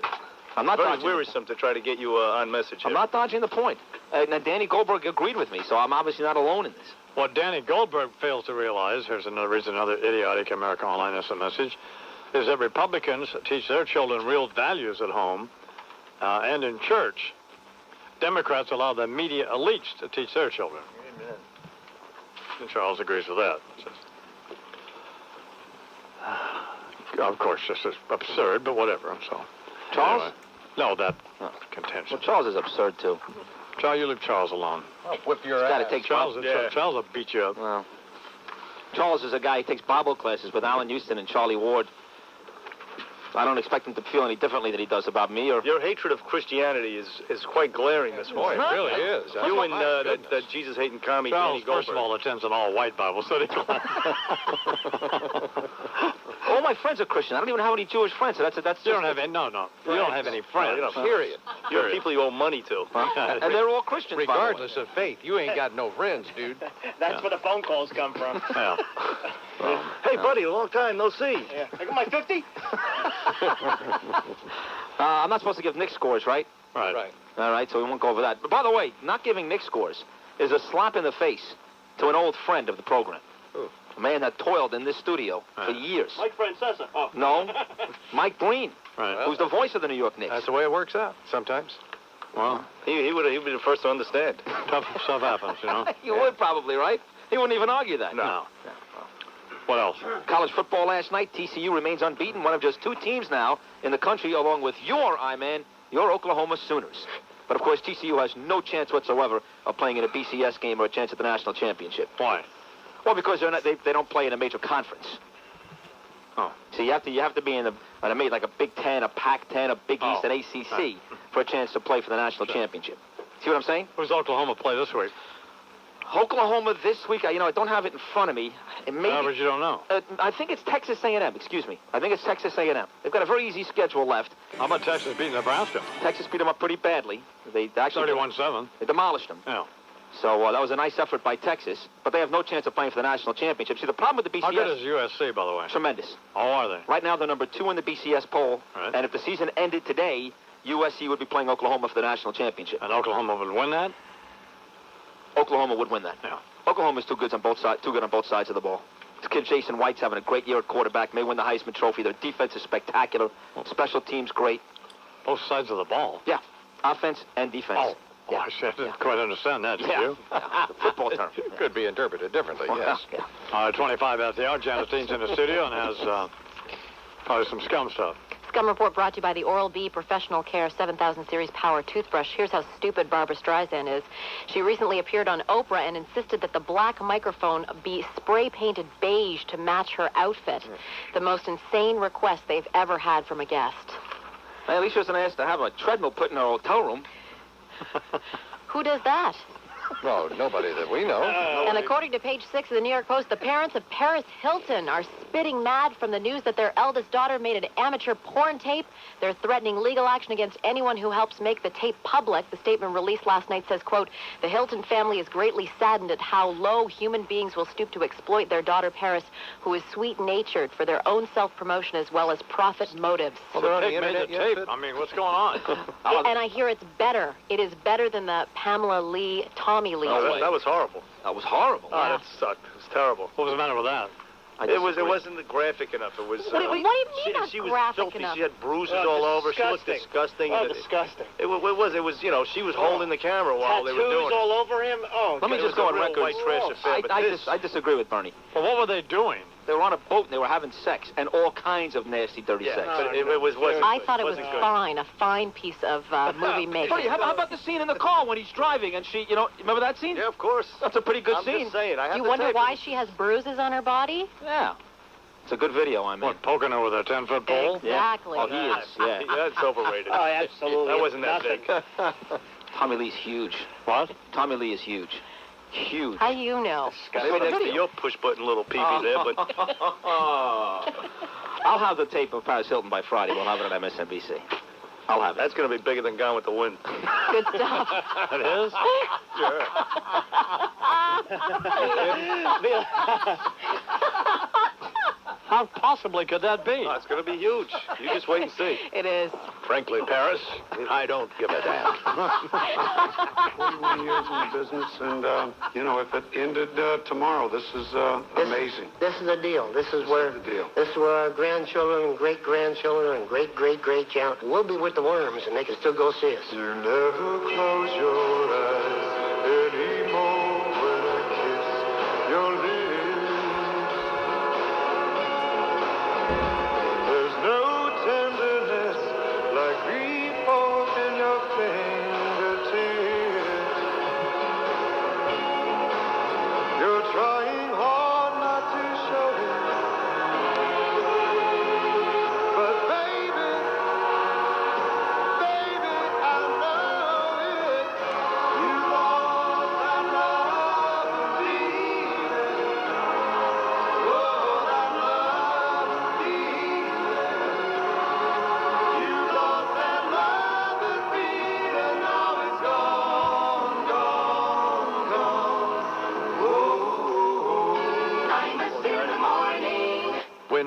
I'm not very dodging. wearisome to try to get you on message here. I'm not dodging the point. Now, Danny Goldberg agreed with me, so I'm obviously not alone in this. What Danny Goldberg fails to realize, here's another reason another idiotic America Online has a message, is that Republicans teach their children real values at home and in church. Democrats allow the media elites to teach their children. Amen. And Charles agrees with that. Of course, this is absurd, but whatever. So, Charles? anyway. No, that contention. Well, Charles is absurd, too. Charles, you leave Charles alone. I'll whip your He's got ass. to take Charles will beat you up. Well, Charles is a guy who takes Bible classes with Alan Houston and Charlie Ward. I don't expect him to feel any differently than he does about me. Or Your hatred of Christianity is quite glaring this morning. It really is. You and that Jesus-hating commie Charles, Danny Goldberg. first of all, attends an all-white Bible study class. all my friends are Christian. I don't even have any Jewish friends. So that's You don't have any, no. You don't have any friends. Period. You're people you owe money to. and they're all Christians, Regardless of faith, you ain't got no friends, dude. That's where the phone calls come from. Yeah. Hey, buddy, a long time no see. Yeah. I got my 50? I'm not supposed to give Nick scores, right? Right. All right, so we won't go over that. But by the way, not giving Nick scores is a slap in the face to an old friend of the program. Who? A man that toiled in this studio for years. Mike Francesa. Oh. No, Mike Breen, Right. who's the voice of the New York Knicks. That's the way it works out sometimes. Well, He would be the first to understand. tough stuff happens, you know. You would probably, right? He wouldn't even argue that. No. What else? College football last night, TCU remains unbeaten, one of just 2 teams now in the country, along with your your Oklahoma Sooners. But, of course, TCU has no chance whatsoever of playing in a BCS game or a chance at the national championship. Why? Well, because they don't play in a major conference. Oh. So you have to be in a like a Big Ten, a Pac-10, a Big East, an ACC for a chance to play for the national championship. See what I'm saying? Who's Oklahoma play this week? Oklahoma this week, I don't have it in front of me. It may But you don't know. I think it's Texas A&M. Excuse me. I think it's Texas A&M. They've got a very easy schedule left. How about Texas beating Nebraska? Texas beat them up pretty badly. They actually 31-7. They demolished them. Yeah. So that was a nice effort by Texas, but they have no chance of playing for the national championship. See, the problem with the BCS... How good is USC, by the way? Tremendous. Oh, are they? Right now, they're number 2 in the BCS poll, Right. and if the season ended today, USC would be playing Oklahoma for the national championship. And Oklahoma would win that? Oklahoma would win that. Yeah. Oklahoma's too good on both sides of the ball. This kid Jason White's having a great year at quarterback, may win the Heisman Trophy. Their defense is spectacular. Special teams great. Both sides of the ball? Yeah, offense and defense. Oh, yeah. I didn't quite understand that, did you? Yeah. The football term. It could be interpreted differently, yes. Yeah. 25 at the hour. Janice Dean's in the studio and has probably some scum stuff. Scum Report brought to you by the Oral-B Professional Care 7000 Series Power Toothbrush. Here's how stupid Barbara Streisand is. She recently appeared on Oprah and insisted that the black microphone be spray-painted beige to match her outfit. The most insane request they've ever had from a guest. Hey, at least she wasn't asked to have a treadmill put in her hotel room. Who does that? No, nobody that we know. And according to page 6 of the New York Post, the parents of Paris Hilton are spitting mad from the news that their eldest daughter made an amateur porn tape. They're threatening legal action against anyone who helps make the tape public. The statement released last night says, quote, the Hilton family is greatly saddened at how low human beings will stoop to exploit their daughter Paris, who is sweet-natured for their own self-promotion as well as profit motives. Well, they're on the Tape made internet the yet, tape. but- I mean, what's going on? And I hear it's better. It is better than the Pamela Lee, Tommy Lee. Oh, that was horrible. That was horrible. Oh, that sucked. It was terrible. What was the matter with that? It wasn't graphic enough. It was. What do you mean not she was graphic filthy. enough? She had bruises all over. She looked disgusting. Oh, disgusting. It was. She was holding the camera while they were doing it. all over him? Oh, Let me It just was go a on real record. white trash affair, but this- I disagree with Bernie. Well, what were they doing? They were on a boat and they were having sex and all kinds of nasty, dirty Yeah, sex. but it wasn't. I thought it was wasn't good. fine, a fine piece of movie making. Bernie, how about the scene in the car when he's driving and she, remember that scene? Yeah, of course. That's a pretty good I'm scene. just saying. I have You the wonder tape. why she has bruises on her body? Yeah. It's a good video, I mean. What, poking her with a 10-foot pole? Exactly. Oh, he is, yeah. That's overrated. Oh, absolutely. That wasn't that big. Tommy Lee's huge. What? Tommy Lee is huge. Huge. How do you know? Maybe next to your push-button little peepee there, but I'll have the tape of Paris Hilton by Friday. We'll have it on MSNBC. I'll have it. that's going to be bigger than Gone with the Wind. Good stuff. It is? Sure. How possibly could that be? Oh, it's going to be huge. You just wait and see. It is. Frankly, Paris, I don't give a damn. 41 years in the business, and, if it ended tomorrow, this is amazing. This is the deal. This is where our grandchildren and great-grandchildren and great-great-great-grand we'll be with the worms, and they can still go see us. You never close your eyes anymore when I kiss your lips. There's no tenderness like grief in your fingertips. You're trying hard not to show it, but baby,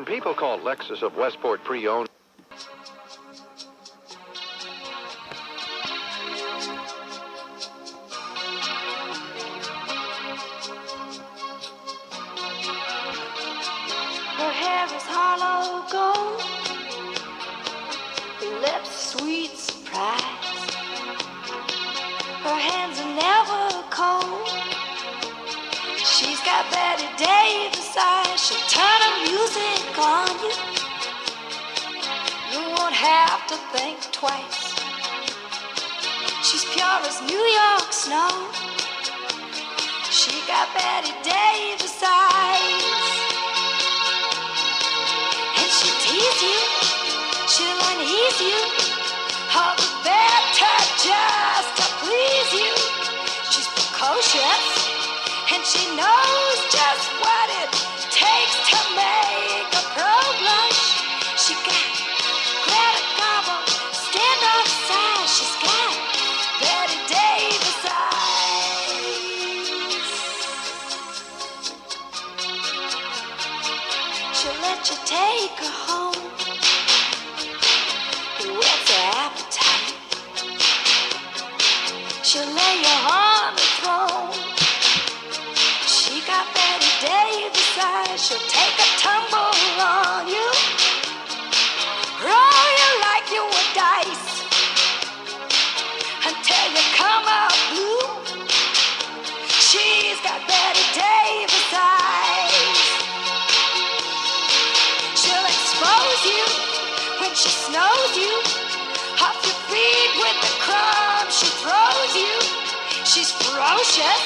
When people call Lexus of Westport pre-owned... Her hair is hollow gold, her lips sweet surprise. Her hands are never cold. She's got Betty Davis eyes. She'll turn her music on you. You won't have to think twice. She's pure as New York snow. She got Betty Davis eyes. And she'll tease you, she'll unease you, all the better just to please you. She's precocious, and she knows just what it takes to make a pro blush. She got Greta Garbo, standoff size. She's got Betty Davis eyes. She'll let you take her home. Whet's her appetite? She'll lay you on the throne. She got Betty Davis eyes. She'll take a tumble on you, roll you like you were dice, until you come out blue. She's got Betty Davis eyes. She'll expose you when she snows you, off your feet with the crumbs she throws you. She's ferocious,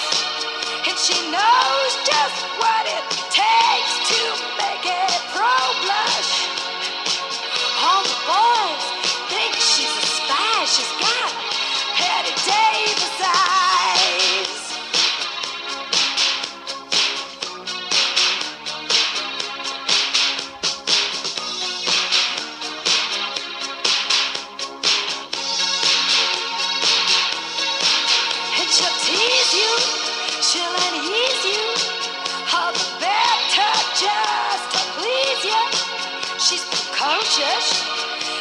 and she knows just what it takes to make it pro blush. All the boys think she's a spy. She's got Betty Davis eyes. And she'll tease you, she'll unease you, all the better just to please you. She's precocious,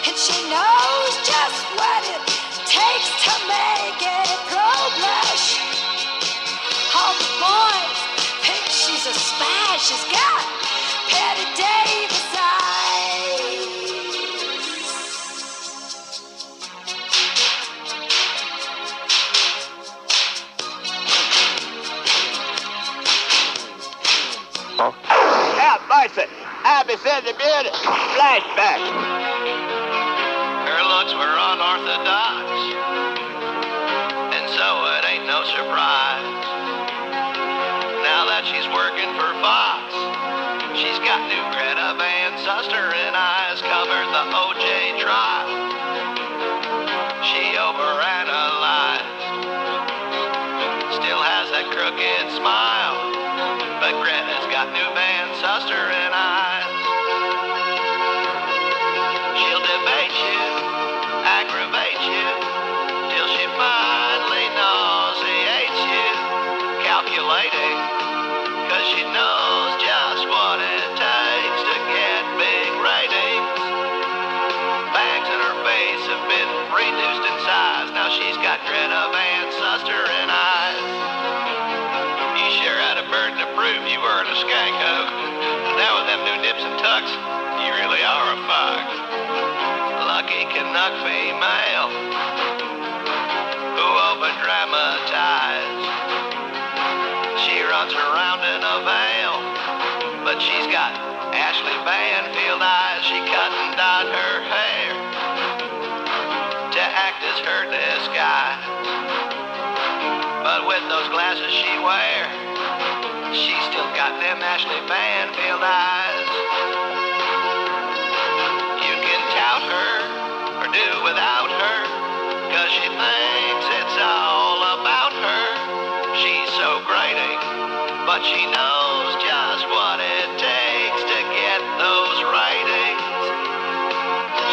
and she knows just what it takes to make it pro blush. All the boys think she's a spy. She's got Betty Davis eyes. Have mercy. Abby said the beauty. Flashback. Her looks were unorthodox, and so it ain't no surprise. Now that she's working for Fox, she's got new Greta Van Susteren and eyes covered the O.J. trial. She overanalyzed, still has that crooked smile, but Greta's got new Van Susteren eyes. She'll debate you, aggravate you, till she finally nauseates you. Calculating, 'cause she knows just what it takes to get big ratings. Bags in her face have been reduced in size. Now she's got Greta Van Susteren eyes. You sure had a burden to prove you weren't a skanko. Now with them new nips and tucks, you really are a fox. Lucky Canuck female who over-dramatized. She runs around in a veil, but she's got Ashley Banfield eyes. She cut and dyed her hair to act as her disguise. But with those glasses she wears, she's still got them Ashley Banfield eyes. You can tout her or do without her, 'cause she thinks it's all about her. She's so grating, but she knows just what it takes to get those ratings.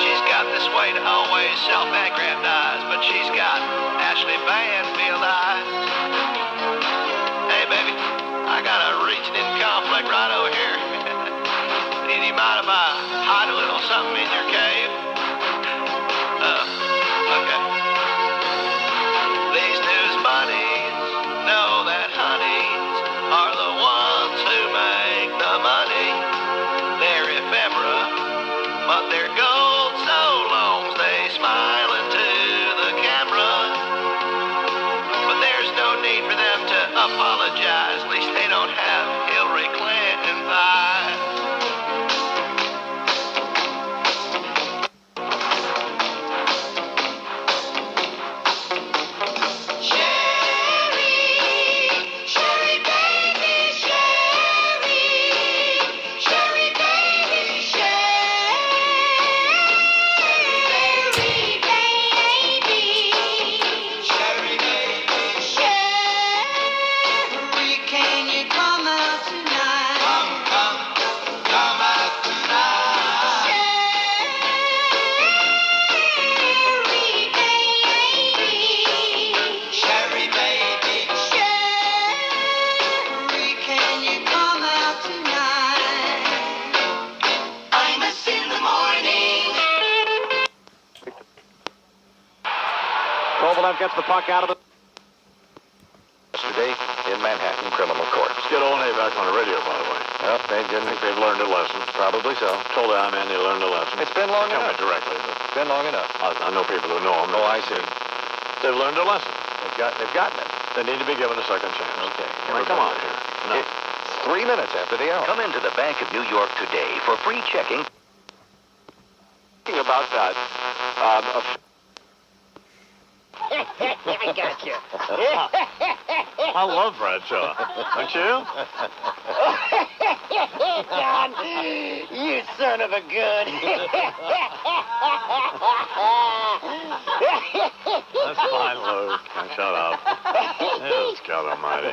She's got this way to always self-aggrandize, but she's got Ashley Banfield eyes. Hey, baby, I got a reaching in conflict right over here. Do you mind if I gets the puck out of it. Yesterday in Manhattan criminal court. Let's get O&A back on the radio, by the way. Well, they didn't. I think they've learned a lesson. Probably so. Told them, man, they learned a lesson. It's been long Tell enough. me directly, but It's been long enough. I know people who know them. Oh, I see. They've learned a lesson. They've gotten it. They need to be given a second chance. Okay. I mean, come on here. No. It's 3 minutes after the hour. Come into the Bank of New York today for free checking. Thinking about that, I got you. I love Bradshaw. Don't you? John, you son of a gun. That's fine, Luke. Shut up. Yes, God almighty.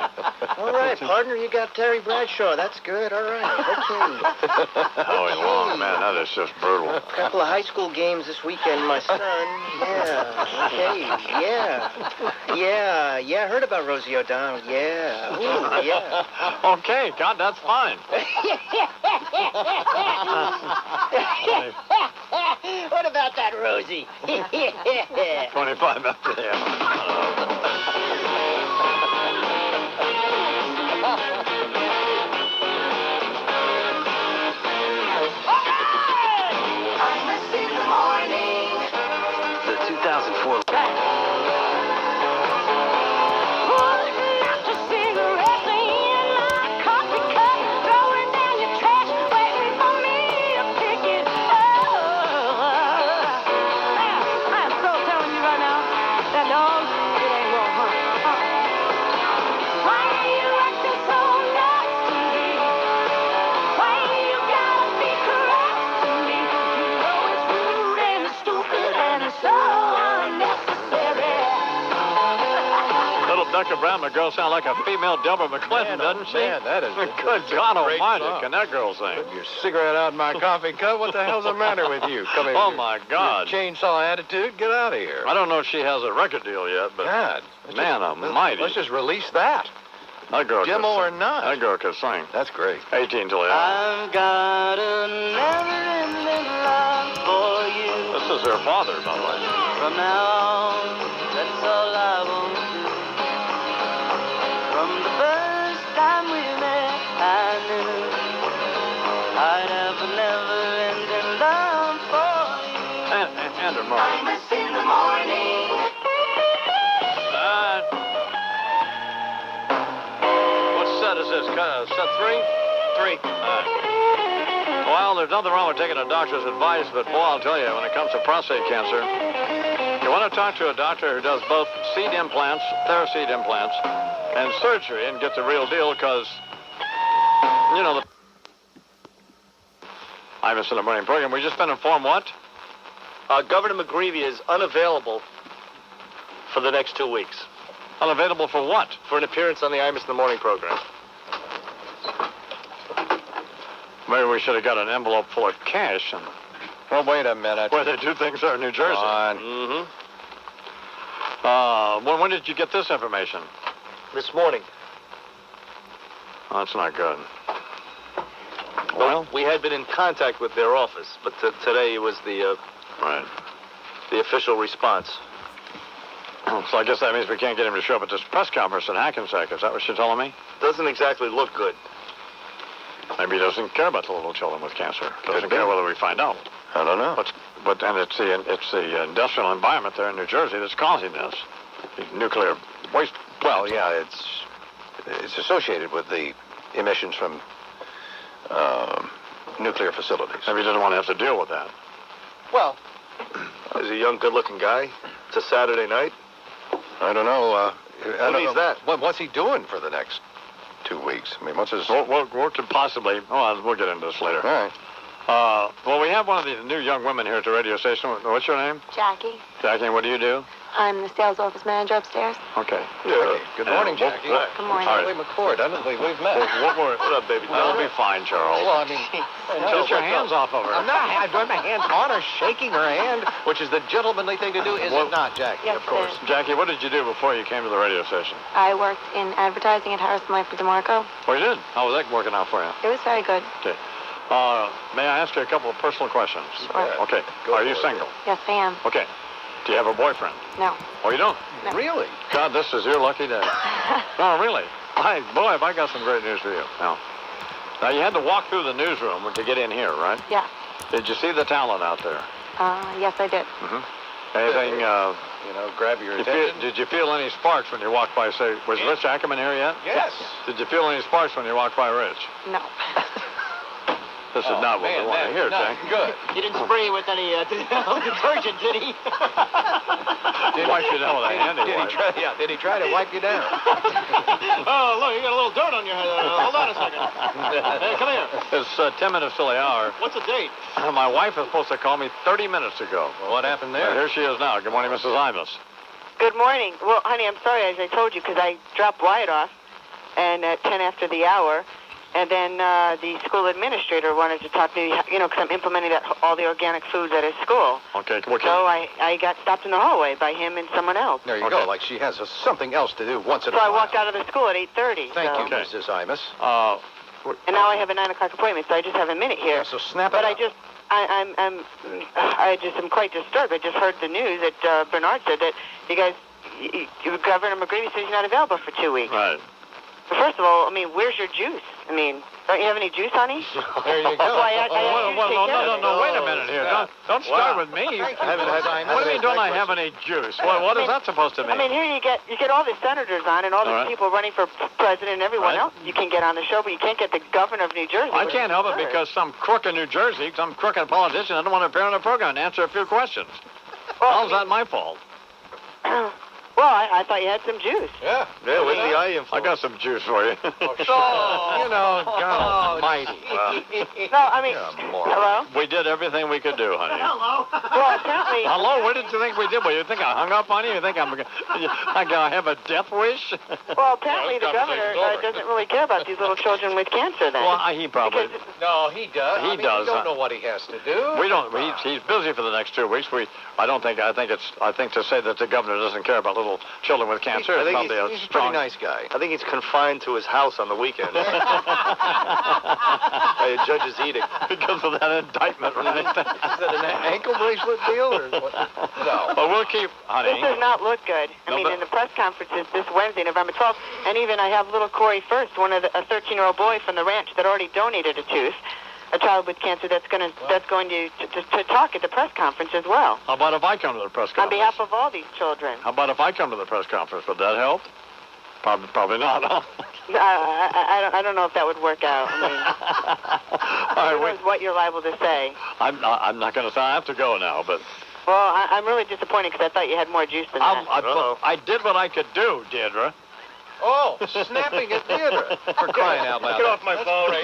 All right, partner, you got Terry Bradshaw. That's good. All right. Okay. Howie Long, man, that is just brutal. A couple of high school games this weekend, my son. Yeah. Okay. Yeah. Heard about Rosie O'Donnell. Yeah. Ooh, yeah. Okay, God, that's fine. What about that Rosie? 25 after the hour. The 2004. Dr. Brown, the girl sounds like a female Deborah McClinton, doesn't she? Man, that is Good God great almighty, song. can that girl sing? Put your cigarette out in my coffee cup. What the hell's the matter with you? Come here. Oh, my God. Chainsaw attitude. Get out of here. I don't know if she has a record deal yet, but God. man almighty. Let's just release that. That girl Demo could or sing. not. That girl could sing. That's great. 18 till the hour. I've got a never-ending love for you. This is her father, by the way. From now on, that's all I will do. From the first time we met, I knew I'd have a never-ending love for you. And her mother. Christmas in the morning. What set is this? Set 3? 3. Well, there's nothing wrong with taking a doctor's advice, but boy, I'll tell you, when it comes to prostate cancer, you want to talk to a doctor who does both seed implants, Theraseed implants, and surgery and get the real deal, because, you know, I missed the morning program. We just been informed what? Governor McGreevy is unavailable for the next 2 weeks. Unavailable for what? For an appearance on the Imus in the Morning program. Maybe we should have got an envelope full of cash. And well, wait a minute. where they do things there in New Jersey. Come on. When did you get this information? This morning. Oh, that's not good. Well, we had been in contact with their office, but today was the official response. So I guess that means we can't get him to show up at this press conference in Hackensack. Is that what you're telling me? Doesn't exactly look good. Maybe he doesn't care about the little children with cancer. Doesn't care whether we find out. I don't know. But and it's the industrial environment there in New Jersey that's causing this. The nuclear waste. Well, yeah, it's associated with the emissions from nuclear facilities. Maybe he doesn't want to have to deal with that. Well, he's a young, good-looking guy. It's a Saturday night. I don't know. that? What's he doing for the next 2 weeks? I mean, what's his... What could possibly... Oh, we'll get into this later. All right. Well, we have one of the new young women here at the radio station. What's your name? Jackie. Jackie, what do you do? I'm the sales office manager upstairs. Okay. Jackie. Good morning, Jackie. Good morning. All right. Charlie McCord. I don't believe we've met. What up, baby? That'll be fine, Charles. Well, I mean... Get your hands off of her. I'm not. I'm doing my hands on her, shaking her hand, which is the gentlemanly thing to do, is it not, Jackie? Yes, of course. sir. Jackie, what did you do before you came to the radio station? I worked in advertising at Harrison Life for DeMarco. Oh, you did? How was that working out for you? It was very good. Okay. May I ask you a couple of personal questions? Sure. Okay. Are you single? Yes, I am. Okay. Do you have a boyfriend? No. Oh, you don't? No. Really? God, this is your lucky day. No, really. Boy, have I got some great news for you. Now, you had to walk through the newsroom to get in here, right? Yeah. Did you see the talent out there? Yes, I did. Mm-hmm. Anything, grab your attention? Did you feel any sparks when you walked by, say, was Rich Ackerman here yet? Yes. Did you feel any sparks when you walked by Rich? No. This is not what we want to hear, Jack. Good. He didn't spray with any detergent, did he? Did wipe you down with a handy wipe. Did he try to wipe you down? Oh, look, you got a little dirt on your head. Hold on a second. Hey, come here. It's 10 minutes till the hour. What's the date? My wife was supposed to call me 30 minutes ago. Well, what happened there? Here she is now. Good morning, Mrs. Imus. Good morning. Well, honey, I'm sorry, as I told you, because I dropped Wyatt off and at 10 after the hour. And then the school administrator wanted to talk to me, because I'm implementing all the organic foods at his school. Okay. So I got stopped in the hallway by him and someone else. There you go. Like she has something else to do once in a So while. I walked out of the school at 8:30. Thank you, Mrs. Imus. And now I have a 9 o'clock appointment, so I just have a minute here. Yeah, so snap it But up. I just am quite disturbed. I just heard the news that Bernard said that you guys, Governor McGreevy says you're not available for 2 weeks. Right. First of all, where's your juice? Don't you have any juice, honey? There you go. No, Wait a minute here. Don't start with me. What do you mean, don't I have any juice? What is that supposed to mean? Here you get all the senators on and all the people running for president and everyone else you can get on the show, but you can't get the governor of New Jersey. I can't help it because some crook in New Jersey, some crooked politician, I don't want to appear on the program and answer a few questions. How's that my fault? Well, I thought you had some juice. Yeah, where's the eye influence? I got some juice for you. God almighty. Hello? We did everything we could do, honey. Hello? Well, apparently... Hello? What did you think we did? Well, you think I hung up on you? You think I'm gonna have a death wish? Well, apparently the governor doesn't really care about these little children with cancer then. Well, he probably... No, he does. He does. We don't know what he has to do. We don't. He's busy for the next 2 weeks. I think to say that the governor doesn't care about little children with cancer is probably he's a pretty nice guy. I think he's confined to his house on the weekend. By a judge's edict. Because of that indictment, right? Is that an ankle bracelet deal or what? No. But we'll keep, honey. This does not look good. In the press conferences this Wednesday, November 12th, and even I have little Corey First, a 13-year-old boy from the ranch that already donated a tooth. A child with cancer that's going to talk at the press conference as well. How about if I come to the press conference? On behalf of all these children. How about if I come to the press conference? Would that help? Probably not, huh? I don't know if that would work out. Who knows what you're liable to say. I'm not going to say I have to go now, but... Well, I'm really disappointed because I thought you had more juice than that. I did what I could do, Deirdre. Oh, snapping at Deirdre. For crying out loud. Get off my phone, Ray.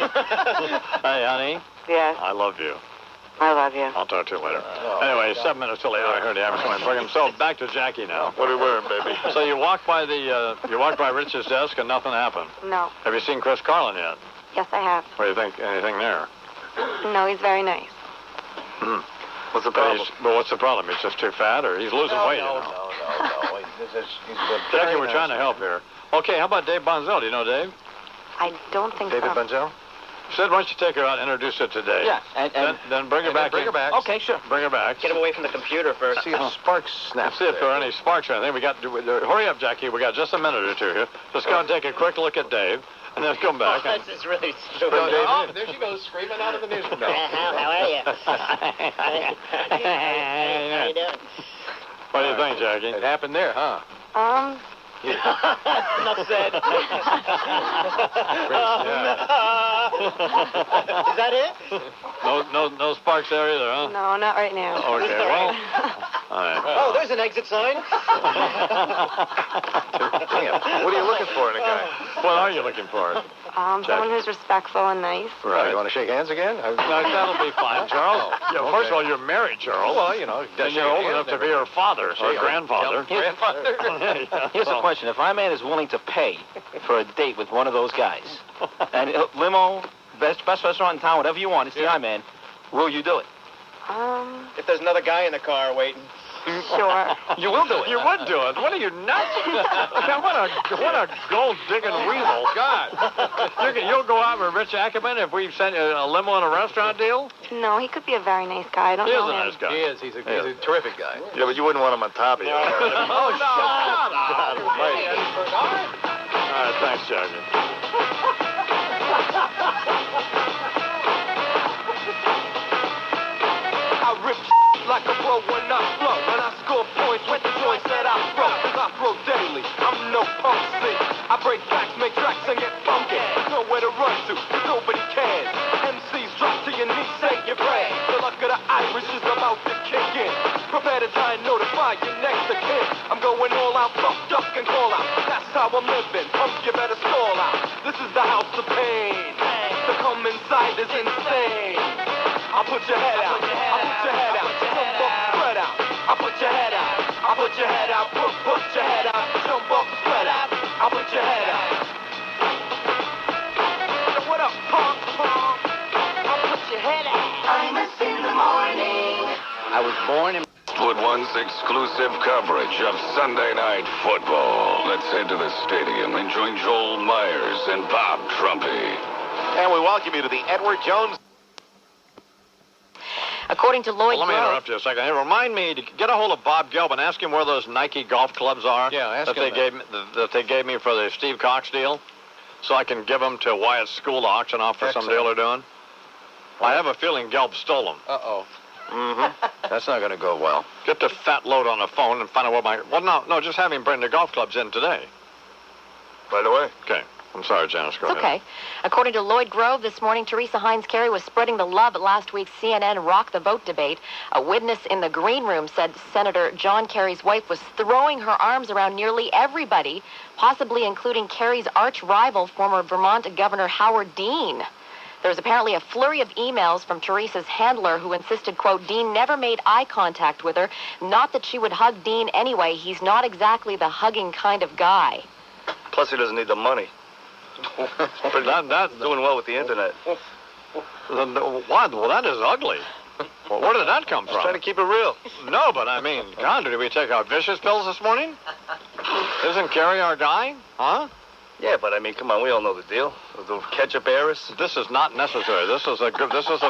Hey, honey. Yes. I love you. I love you. I'll talk to you later. Anyway, 7 minutes till the hour. I heard the Abercrombie program. So back to Jackie now. What are you wearing, baby? So you walked by Rich's desk and nothing happened. No. Have you seen Chris Carlin yet? Yes, I have. What do you think? Anything there? No, he's very nice. What's the problem? What's the problem? He's just too fat, or he's losing weight? No. Jackie, we're trying to help here. Okay, how about Dave Bonzel? Do you know Dave? I don't think David so. Bonzel? Sid, why don't you take her out and introduce her today? Yeah, and then bring her back. Bring her back. Okay, sure. Bring her back. Get him away from the computer first. See if sparks snap. See if there are any sparks or anything. Hurry up, Jackie. We got just a minute or two here. Just go and take a quick look at Dave, and then come back. This is really stupid. Oh, there she goes, screaming out of the newsroom. How are you? How you doing? What do you think, Jackie? It happened there, huh? Enough said. Is that it? No sparks there either, huh? No, not right now. Okay, well. All right. Oh, there's an exit sign. Damn. What are you looking for in a guy? What are you looking for? Someone who's respectful and nice. Right. You want to shake hands again? No, that'll be fine, Charles. Yeah, first of all, you're married, Charles. Well, and you're old enough to be her father or grandfather. Here's a question. If my man is willing to pay for a date with one of those guys, and limo, best restaurant in town, whatever you want, it's the I-Man, will you do it? If there's another guy in the car waiting. Sure. You will do it. You would do it. What are you, nuts? what a gold-digging weasel. God. You'll go out with Rich Ackerman if we send you a limo and a restaurant deal? No, he could be a very nice guy. I don't He is know a him. nice guy. He is. He's a terrific guy. Yeah, but you wouldn't want him on top of you. Oh, shut up. All right, thanks, Sergeant. I rip like a pro when I flow. When I score points with the joints that I throw. Cause I throw daily, I'm no punk see. I break backs, make tracks, and get funky. There's nowhere to run to, cause nobody cares. MCs drop to your knees, say your prayers. The luck of the Irish is about to kick in. Prepare to try and notify your next of kin. I'm going all out, fuck, duck, and call out. That's how I'm living, punk, you better stall out. This is the house of pain. To come inside is insane. I'll put your head out, I'll put your head out, jump up, spread out. I'll put your head out, I'll put your head out, put your head out, jump up, spread out. I'll put your head out. Yo, what up, punk? I'll put your head out. I'm a in the morning. I was born in... Wood One's exclusive coverage of Sunday Night Football. Let's head to the stadium and join Joel Myers and Bob Trumpy. And we welcome you to the Edward Jones. According to Lloyd Let me Grove, interrupt you a second. Hey, remind me to get a hold of Bob Gelb and ask him where those Nike golf clubs are. Yeah, ask that him they gave me, that they gave me for the Steve Cox deal, so I can give them to Wyatt's school to auction off for some deal they're doing. I have a feeling Gelb stole them. Uh-oh. Mm-hmm. That's not going to go well. Get the fat load on the phone and find out what my... Well, no, just have him bring the golf clubs in today. By the way. Okay. I'm sorry, Janice. Go it's ahead. okay. According to Lloyd Grove, this morning, Teresa Hines Carey was spreading the love at last week's CNN Rock the Vote debate. A witness in the green room said Senator John Kerry's wife was throwing her arms around nearly everybody, possibly including Kerry's arch rival, former Vermont Governor Howard Dean. There was apparently a flurry of emails from Teresa's handler who insisted, quote, Dean never made eye contact with her. Not that she would hug Dean anyway. He's not exactly the hugging kind of guy. Plus, he doesn't need the money. That's doing well with the internet. What? Well, that is ugly. Well, where did that come from? Trying to keep it real. No, but I mean, God, did we take our vicious pills this morning? Isn't Kerry our guy? Huh? Yeah, but I mean, come on, we all know the deal. The ketchup heiress. This is not necessary. This is a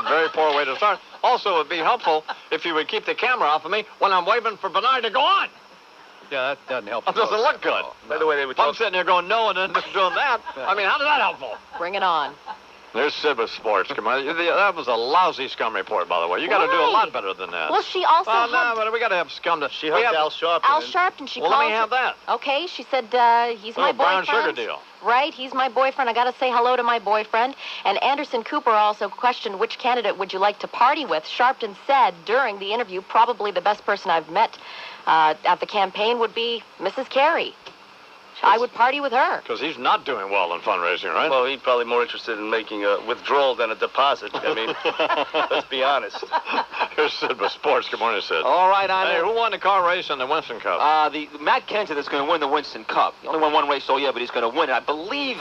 very poor way to start. Also, it would be helpful if you would keep the camera off of me when I'm waving for Bernard to go on. Yeah, that doesn't help. It doesn't look good. By the way, they were I'm sitting there going no and then doing that. I mean, how is that helpful? Bring it on. There's Sid with sports. Come on. That was a lousy scum report, by the way. You got to do a lot better than that. Well, she also no, hugged... but we got to have scum to... She hugged Al Sharpton. Al Sharpton, she Well, called let me have that. Okay, she said, he's my Little brown boyfriend. sugar deal. Right, he's my boyfriend. I got to say hello to my boyfriend. And Anderson Cooper also questioned which candidate would you like to party with. Sharpton said during the interview, probably the best person I've met at the campaign would be Mrs. Kerry. I would party with her. Because he's not doing well in fundraising, right? Well, he's probably more interested in making a withdrawal than a deposit. I mean, let's be honest. Here's Sid with sports. Good morning, Sid. All right, Hey, who won the car race in the Winston Cup? The Matt Kenseth is going to win the Winston Cup. He only won one race all year, but he's going to win it. I believe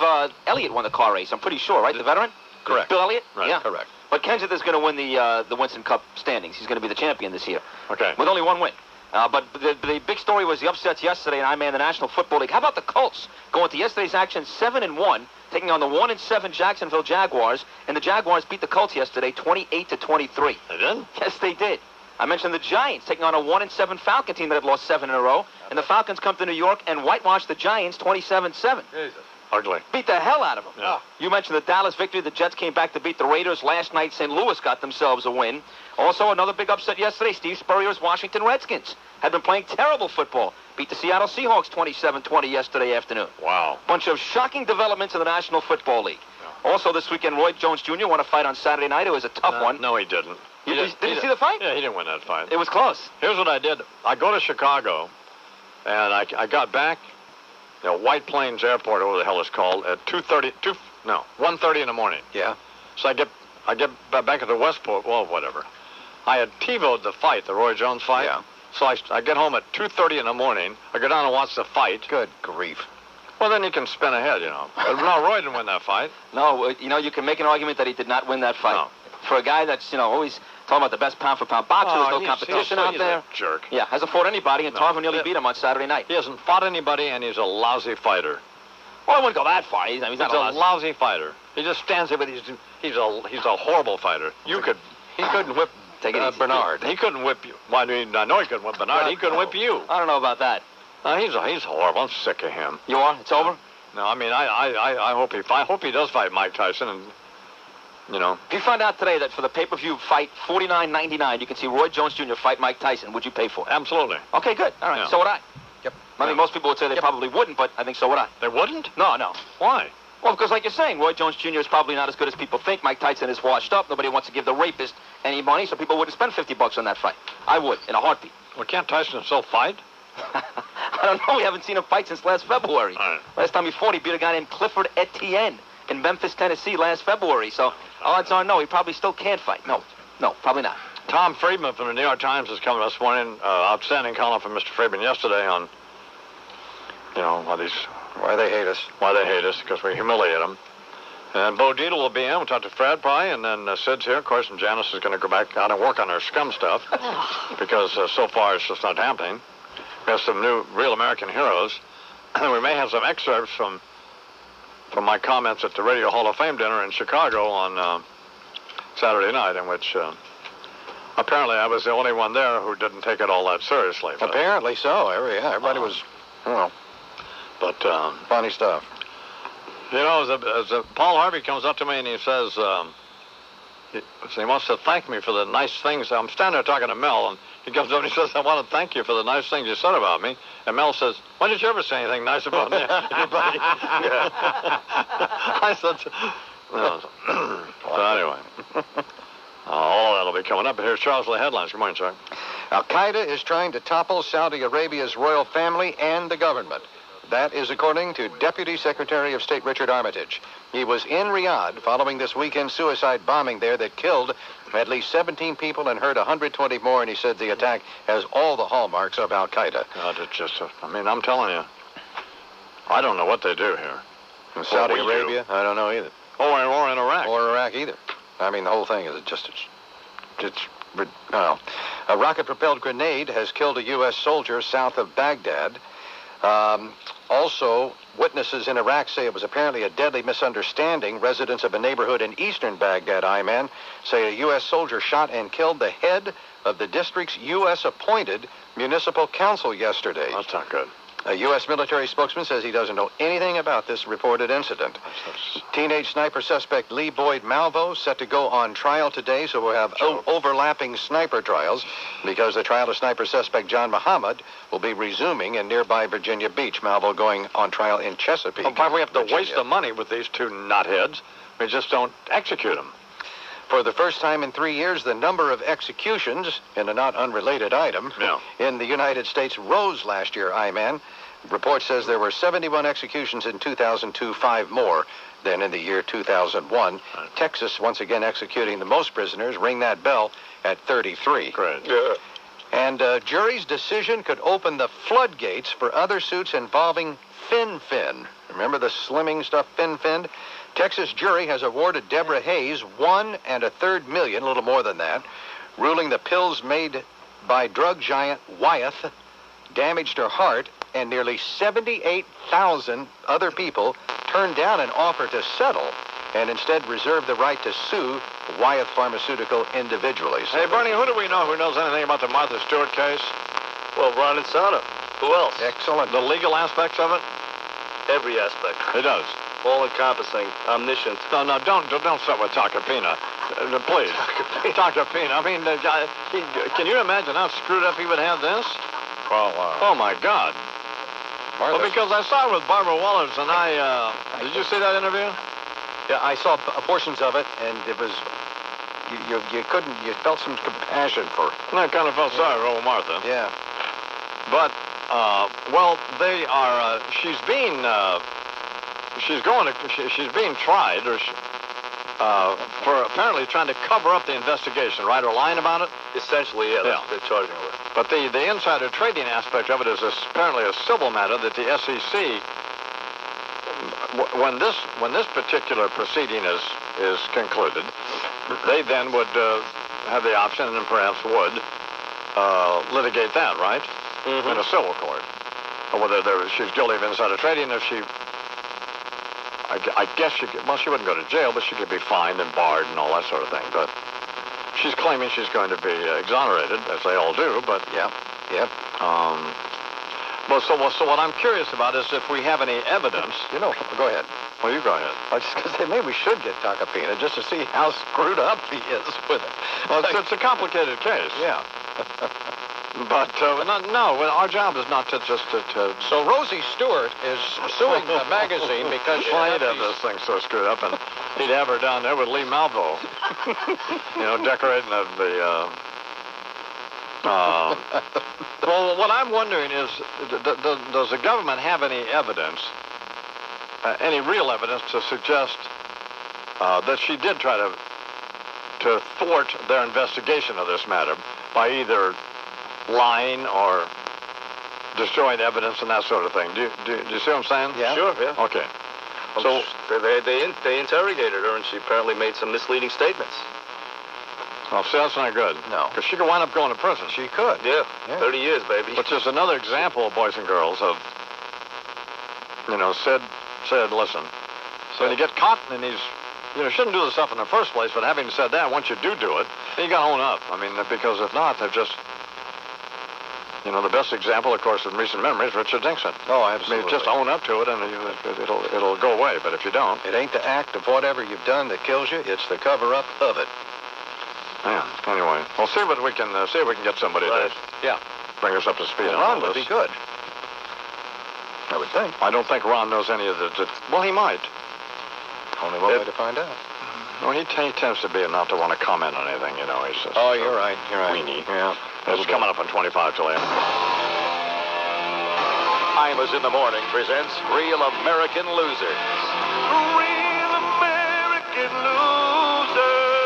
Elliott won the car race. I'm pretty sure, right? The veteran? Correct. Bill Elliott? Right, yeah. correct. But Kenseth is going to win the Winston Cup standings. He's going to be the champion this year. Okay. With only one win. But the big story was the upsets yesterday, and I man the National Football League. How about the Colts going to yesterday's action 7-1, taking on the 1-7 Jacksonville Jaguars, and the Jaguars beat the Colts yesterday 28-23. They did? Yes, they did. I mentioned the Giants taking on a 1-7 Falcon team that had lost 7 in a row, and the Falcons come to New York and whitewash the Giants 27-7. Jesus. Ugly. Beat the hell out of them. Yeah. You mentioned the Dallas victory. The Jets came back to beat the Raiders. Last night, St. Louis got themselves a win. Also, another big upset yesterday. Steve Spurrier's Washington Redskins had been playing terrible football. Beat the Seattle Seahawks 27-20 yesterday afternoon. Wow. Bunch of shocking developments in the National Football League. Yeah. Also, this weekend, Roy Jones Jr. won a fight on Saturday night. It was a tough one. No, he didn't. Did you see the fight? Yeah, he didn't win that fight. It was close. Here's what I did. I go to Chicago, and I got back, White Plains Airport, or whatever the hell it's called, at 1:30 in the morning. Yeah. So I get back at the Westport, well, whatever. I had TiVo'd the fight, the Roy Jones fight. Yeah. So I get home at 2:30 in the morning. I go down and watch the fight. Good grief. Well, then you can spin ahead, But no, Roy didn't win that fight. No, you can make an argument that he did not win that fight. No. For a guy that's, always Talking about the best pound-for-pound boxer. There's no competition out there. A jerk. Yeah, hasn't fought anybody, and Tarver nearly beat him on Saturday night. He hasn't fought anybody, and he's a lousy fighter. Well, I wouldn't go that far. He's not a lousy fighter. He just stands there, but he's a horrible fighter. He couldn't whip Bernard. He couldn't whip you. Well, I know he couldn't whip Bernard. He couldn't whip you. I don't know about that. He's horrible. I'm sick of him. You are? It's over? No, I mean, I hope he does fight Mike Tyson, and you know. If you find out today that for the pay-per-view fight, $49.99, you can see Roy Jones Jr. fight Mike Tyson, would you pay for it? Absolutely. Okay, good. All right. Yeah. So would I. Yep. I mean, most people would say they probably wouldn't, but I think so would I. They wouldn't? No. Why? Well, because like you're saying, Roy Jones Jr. is probably not as good as people think. Mike Tyson is washed up. Nobody wants to give the rapist any money, so people wouldn't spend $50 on that fight. I would, in a heartbeat. Well, can't Tyson still fight? I don't know. We haven't seen him fight since last February. All right. Last time he fought, he beat a guy named Clifford Etienne in Memphis, Tennessee last February. So odds are no, he probably still can't fight. No, probably not. Tom Friedman from the New York Times is coming this morning. Outstanding column from Mr. Friedman yesterday on, why they hate us. Why they hate us, because we humiliate them. And Bo Dietl will be in. We'll talk to Fred probably, and then Sid's here, of course, and Janice is going to go back out and work on her scum stuff because so far it's just not happening. We have some new Real American Heroes. We may have some excerpts from my comments at the Radio Hall of Fame dinner in Chicago on Saturday night, in which apparently I was the only one there who didn't take it all that seriously. But, apparently so. Everybody was, But funny stuff. As Paul Harvey comes up to me and he says, he wants to thank me for the nice things. I'm standing there talking to Mel, and he comes up and he says, I want to thank you for the nice things you said about me. And Mel says, when did you ever say anything nice about me? Anybody? I said, no. So anyway, all that'll be coming up. But here's Charles with the headlines. Good morning, sir. Al-Qaeda is trying to topple Saudi Arabia's royal family and the government. That is according to Deputy Secretary of State Richard Armitage. He was in Riyadh following this weekend suicide bombing there that killed at least 17 people and hurt 120 more, and he said the attack has all the hallmarks of Al-Qaeda. God, it's just, I'm telling you, I don't know what they do here. In Saudi Arabia, I don't know either. Or in Iraq. Or Iraq either. I mean, the whole thing is a rocket-propelled grenade has killed a U.S. soldier south of Baghdad. Also, witnesses in Iraq say it was apparently a deadly misunderstanding. Residents of a neighborhood in eastern Baghdad, Iman, say a U.S. soldier shot and killed the head of the district's U.S.-appointed municipal council yesterday. That's not good. A U.S. military spokesman says he doesn't know anything about this reported incident. Teenage sniper suspect Lee Boyd Malvo set to go on trial today, so we'll have overlapping sniper trials because the trial of sniper suspect John Muhammad will be resuming in nearby Virginia Beach. Malvo going on trial in Chesapeake. We have to waste the money with these two knotheads. We just don't execute them. For the first time in 3 years, the number of executions, in a not unrelated item, in the United States rose last year, Iman. Report says there were 71 executions in 2002, 5 more than in the year 2001. Texas, once again, executing the most prisoners. Ring that bell at 33. Great. Yeah. And jury's decision could open the floodgates for other suits involving FinFin. Remember the slimming stuff, FinFin? Texas jury has awarded Deborah Hayes $1 1/3 million, a little more than that, ruling the pills made by drug giant Wyeth damaged her heart, and nearly 78,000 other people turned down an offer to settle and instead reserved the right to sue Wyeth Pharmaceutical individually. Hey, Bernie, who do we know who knows anything about the Martha Stewart case? Well, Ron Insana. Who else? Excellent. The legal aspects of it? Every aspect. It does. All-encompassing, omniscient. No, don't start with Tacopina. Please. Tacopina. I mean, can you imagine how screwed up he would have this? Well, oh, my God. Well, because I saw it with Barbara Walters, and did you see that interview? Yeah, I saw portions of it, and it was, you felt some compassion for her. And I kind of felt sorry for old Martha. Yeah. But, they are, she's being tried, for apparently trying to cover up the investigation, right, or lying about it? Essentially, yeah, that's what they're charging her with. But the insider trading aspect of it is apparently a civil matter that the SEC, when this particular proceeding is concluded, they then would have the option and perhaps would litigate that, right? In a civil court. Or whether she's guilty of insider trading, if she... I guess she could... Well, she wouldn't go to jail, but she could be fined and barred and all that sort of thing. But she's claiming she's going to be exonerated, as they all do, but... Yep. Well, so what I'm curious about is if we have any evidence... Go ahead. Well, you go ahead. I was just going to say, maybe we should get Tacopina just to see how screwed up he is with it. Well, it's a complicated case. Yeah. But, no, our job is not to just to... So Rosie Stewart is suing the magazine because he'd have this thing so screwed up, and he'd have her down there with Lee Malvo. Decorating well, what I'm wondering is, does the government have any evidence, any real evidence to suggest that she did try to thwart their investigation of this matter by either lying or destroying evidence and that sort of thing? Do you see what I'm saying? Yeah. Sure, yeah. Okay. So they interrogated her, and she apparently made some misleading statements. Well, see, that's not good. No. Because she could wind up going to prison. She could. Yeah. 30 years, baby. Which is another example, boys and girls, of, said, listen, so when you get caught in these, you shouldn't do this stuff in the first place, but having said that, once you do it, then you got to own up. I mean, because if not, they're just, the best example, of course, in recent memory is Richard Nixon. Oh, absolutely. I mean, just own up to it, and it'll go away. But if you don't... It ain't the act of whatever you've done that kills you. It's the cover-up of it. Yeah, anyway. We'll see what we can get somebody to bring us up to speed on Ron all would this. be good. I would think. I don't think Ron knows any of the... Well, he might. Only one way to find out. Well, he tends to be not to want to comment on anything, He's just... Oh, you're right. Weenie. Yeah. It's coming up on 25 till 8. Imus in the Morning presents Real American Losers. Real American losers.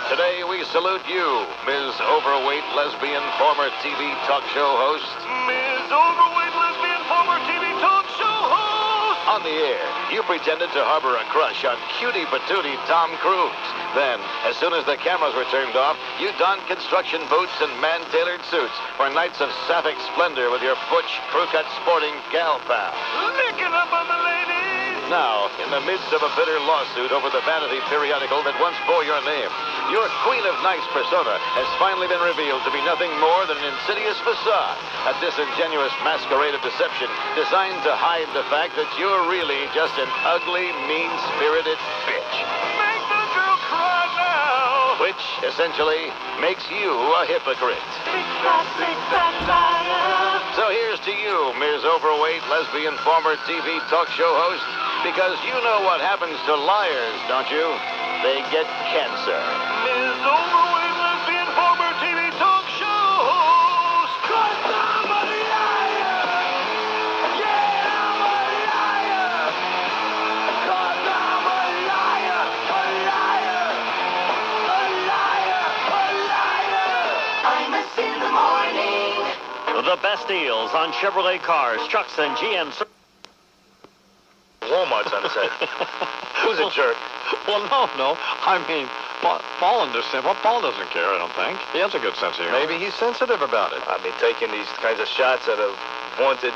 Today we salute you, Ms. Overweight Lesbian, former TV talk show host. Ms. Overweight Lesbian, former TV talk show host. On the air, you pretended to harbor a crush on cutie patootie Tom Cruise. Then, as soon as the cameras were turned off, you donned construction boots and man-tailored suits for nights of sapphic splendor with your butch, crew-cut sporting gal pal. Licking up on the ladies. Now, in the midst of a bitter lawsuit over the vanity periodical that once bore your name, your Queen of Nice persona has finally been revealed to be nothing more than an insidious facade, a disingenuous masquerade of deception designed to hide the fact that you're really just an ugly, mean-spirited bitch. Make the girl cry now. Which, essentially, makes you a hypocrite. Big fat liar. So here's to you, Ms. Overweight Lesbian former TV talk show host, because you know what happens to liars, don't you? They get cancer. Ms. Overweight Lesbian, former TV talk show host. 'Cause I'm a liar. Yeah, I'm a liar. 'Cause I'm a liar, a liar, a liar, a liar. Imus in the morning. The best deals on Chevrolet cars, trucks, and GM. Walmart's on his head. Who's a jerk? Well, no. I mean, Paul understands. Well, Paul doesn't care, I don't think. He has a good sense of humor. Maybe he's sensitive about it. I mean, taking these kinds of shots at a wanted...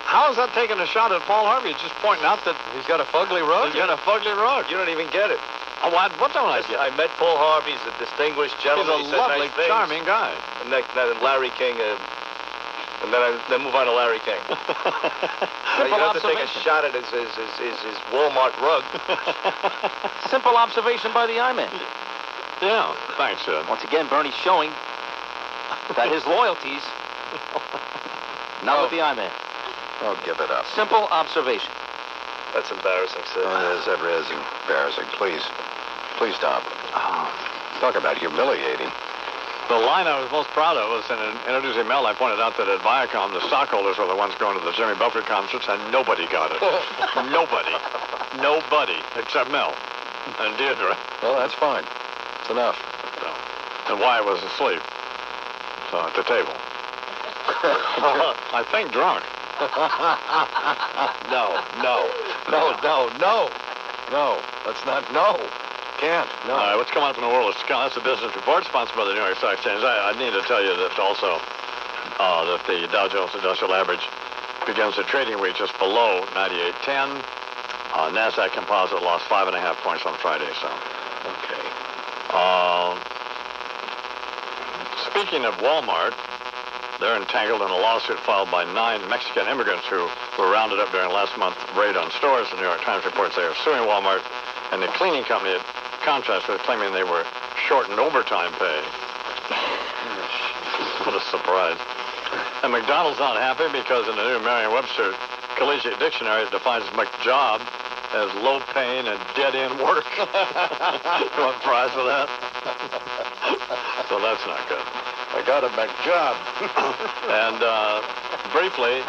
How is that taking a shot at Paul Harvey? It's just pointing out that he's got a fugly rug? He's got a fugly rug. You don't even get it. Oh, what don't I get? I met Paul Harvey. He's a distinguished gentleman. He's a He said lovely, nice things. charming guy. And then Larry King... and then move on to Larry King. You have to take a shot at his Walmart rug. Simple observation by the I-Man. Yeah, thanks, Sid. Once again, Bernie's showing that his loyalties, not with the I-Man. Oh, give it up. Simple observation. That's embarrassing, Sid. That is embarrassing. Please stop. Talk about humiliating. The line I was most proud of was in introducing Mel. I pointed out that at Viacom, the stockholders were the ones going to the Jimmy Buffett concerts, and nobody got it. Nobody, except Mel and Deirdre. Well, that's fine. It's enough. So, and Wyatt was asleep at the table. I think drunk. No. Let's not. No. Can't. No. All right, what's coming up in the world of scum? That's a business report sponsored by the New York Stock Exchange. I need to tell you that also that the Dow Jones Industrial Average begins the trading week just below 98.10. NASDAQ Composite lost 5.5 points on Friday. So. Okay. Speaking of Walmart, they're entangled in a lawsuit filed by 9 Mexican immigrants who were rounded up during last month's raid on stores. The New York Times reports they are suing Walmart and the cleaning company at contrast with claiming they were shortened overtime pay. What a surprise. And McDonald's not happy because in the new Merriam-Webster Collegiate Dictionary it defines McJob as low paying and dead-end work. You want prize for that? So that's not good. I got a McJob. And briefly,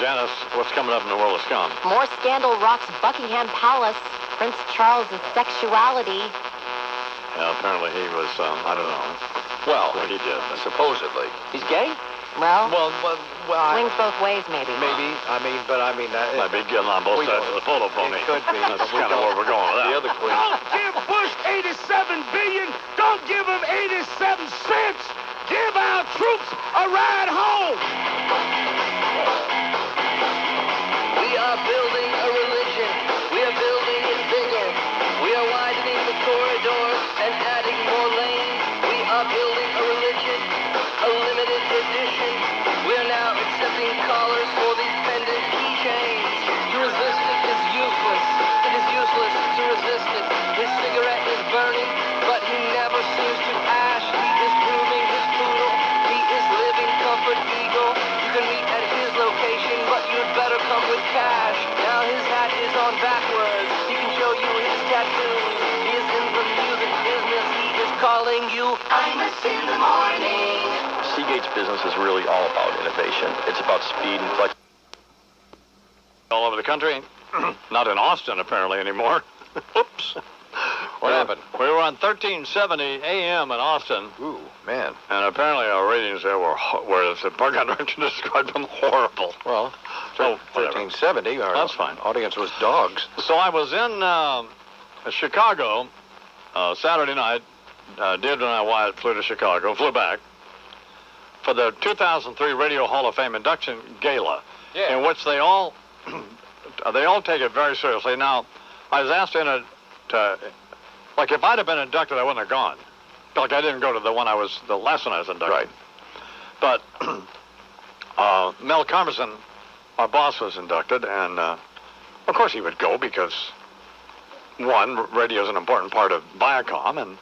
Janice, what's coming up in the world of scum? More scandal rocks Buckingham Palace. Prince Charles' sexuality. Yeah, apparently he was, I don't know. Well, what he did. Supposedly. He's gay? Well, swings both ways, maybe. Maybe. I mean, might be getting on both sides of the photo pony. It could be. That's kind of where we're going with that. The other queen. Don't give Bush $87 billion. Don't give him 87 cents. Give our troops a ride home. We are building a religion. We are building it bigger. We are widening the corridors and adding more lanes. We are building a religion, a limited edition. We are now accepting callers for these pendant keychains. To resist it is useless. It is useless to resist it. His cigarette is burning, but he never seems to ash. He is grooming his poodle. He is living comfort eagle. You can meet at his location, but you'd better come with cash. Now his hat is on backwards. He can show you his tattoos. He is in the music business. He is calling you Imus in the morning. Seagate's business is really all about innovation. It's about speed and flexibility. All over the country. Not in Austin, apparently, anymore. Oops. What happened? We were on 1370 AM in Austin. Ooh, man. And apparently our ratings there were, as the program director described them, horrible. Well, So, 1370. Our That's fine. audience was dogs. So I was in Chicago Saturday night. Deirdre and I, Wyatt, flew to Chicago, flew back for the 2003 Radio Hall of Fame induction gala, in which they all take it very seriously. Now, I was asked in it, like if I'd have been inducted, I wouldn't have gone. Like I didn't go to the last one I was inducted. Right. But Mel Karmazin, our boss, was inducted, and of course he would go because, one, radio is an important part of Viacom, and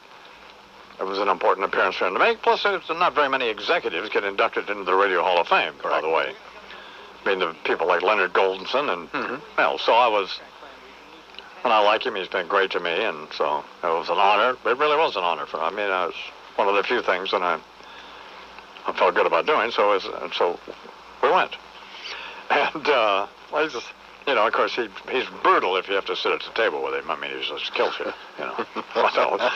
it was an important appearance for him to make. Plus, there's not very many executives get inducted into the Radio Hall of Fame, by the way. I mean, the people like Leonard Goldenson and, well, so I was, and I like him. He's been great to me, and so it was an honor. It really was an honor for him. I mean, it was one of the few things that I felt good about doing, so we went. And, I just, of course, he's brutal if you have to sit at the table with him. I mean, he just kills you,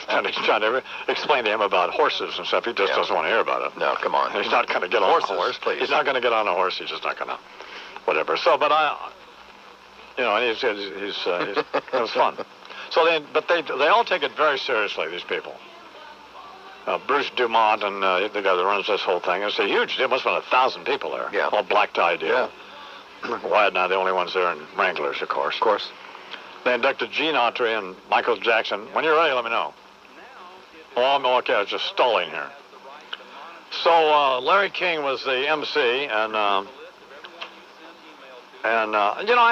And he's trying to explain to him about horses and stuff. He just doesn't want to hear about it. No, come on. He's not going to get on a horse. Please. He's not going to get on a horse. He's just not going to, whatever. So, but and it was fun. So they all take it very seriously, these people. Bruce Dumont and the guy that runs this whole thing. It's a huge deal. Must have been 1,000 people there. Yeah. All black tie deal. Yeah. Wyatt and I, the only ones there in Wranglers, of course. Of course. They inducted Gene Autry and Michael Jackson. When you're ready, let me know. Oh, I'm okay. I was just stalling here. So Larry King was the MC, and I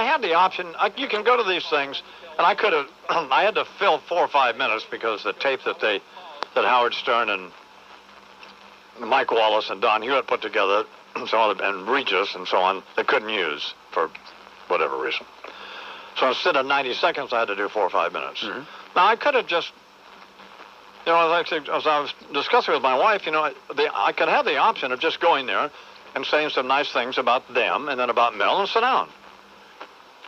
had the option. You can go to these things, and I could have. I had to fill 4 or 5 minutes because the tape that Howard Stern and Mike Wallace and Don Hewitt put together, and Regis and so on, they couldn't use for whatever reason. So instead of 90 seconds, I had to do 4 or 5 minutes. Mm-hmm. Now, I could have just, as I was discussing with my wife, I could have the option of just going there and saying some nice things about them and then about Mel and sit down.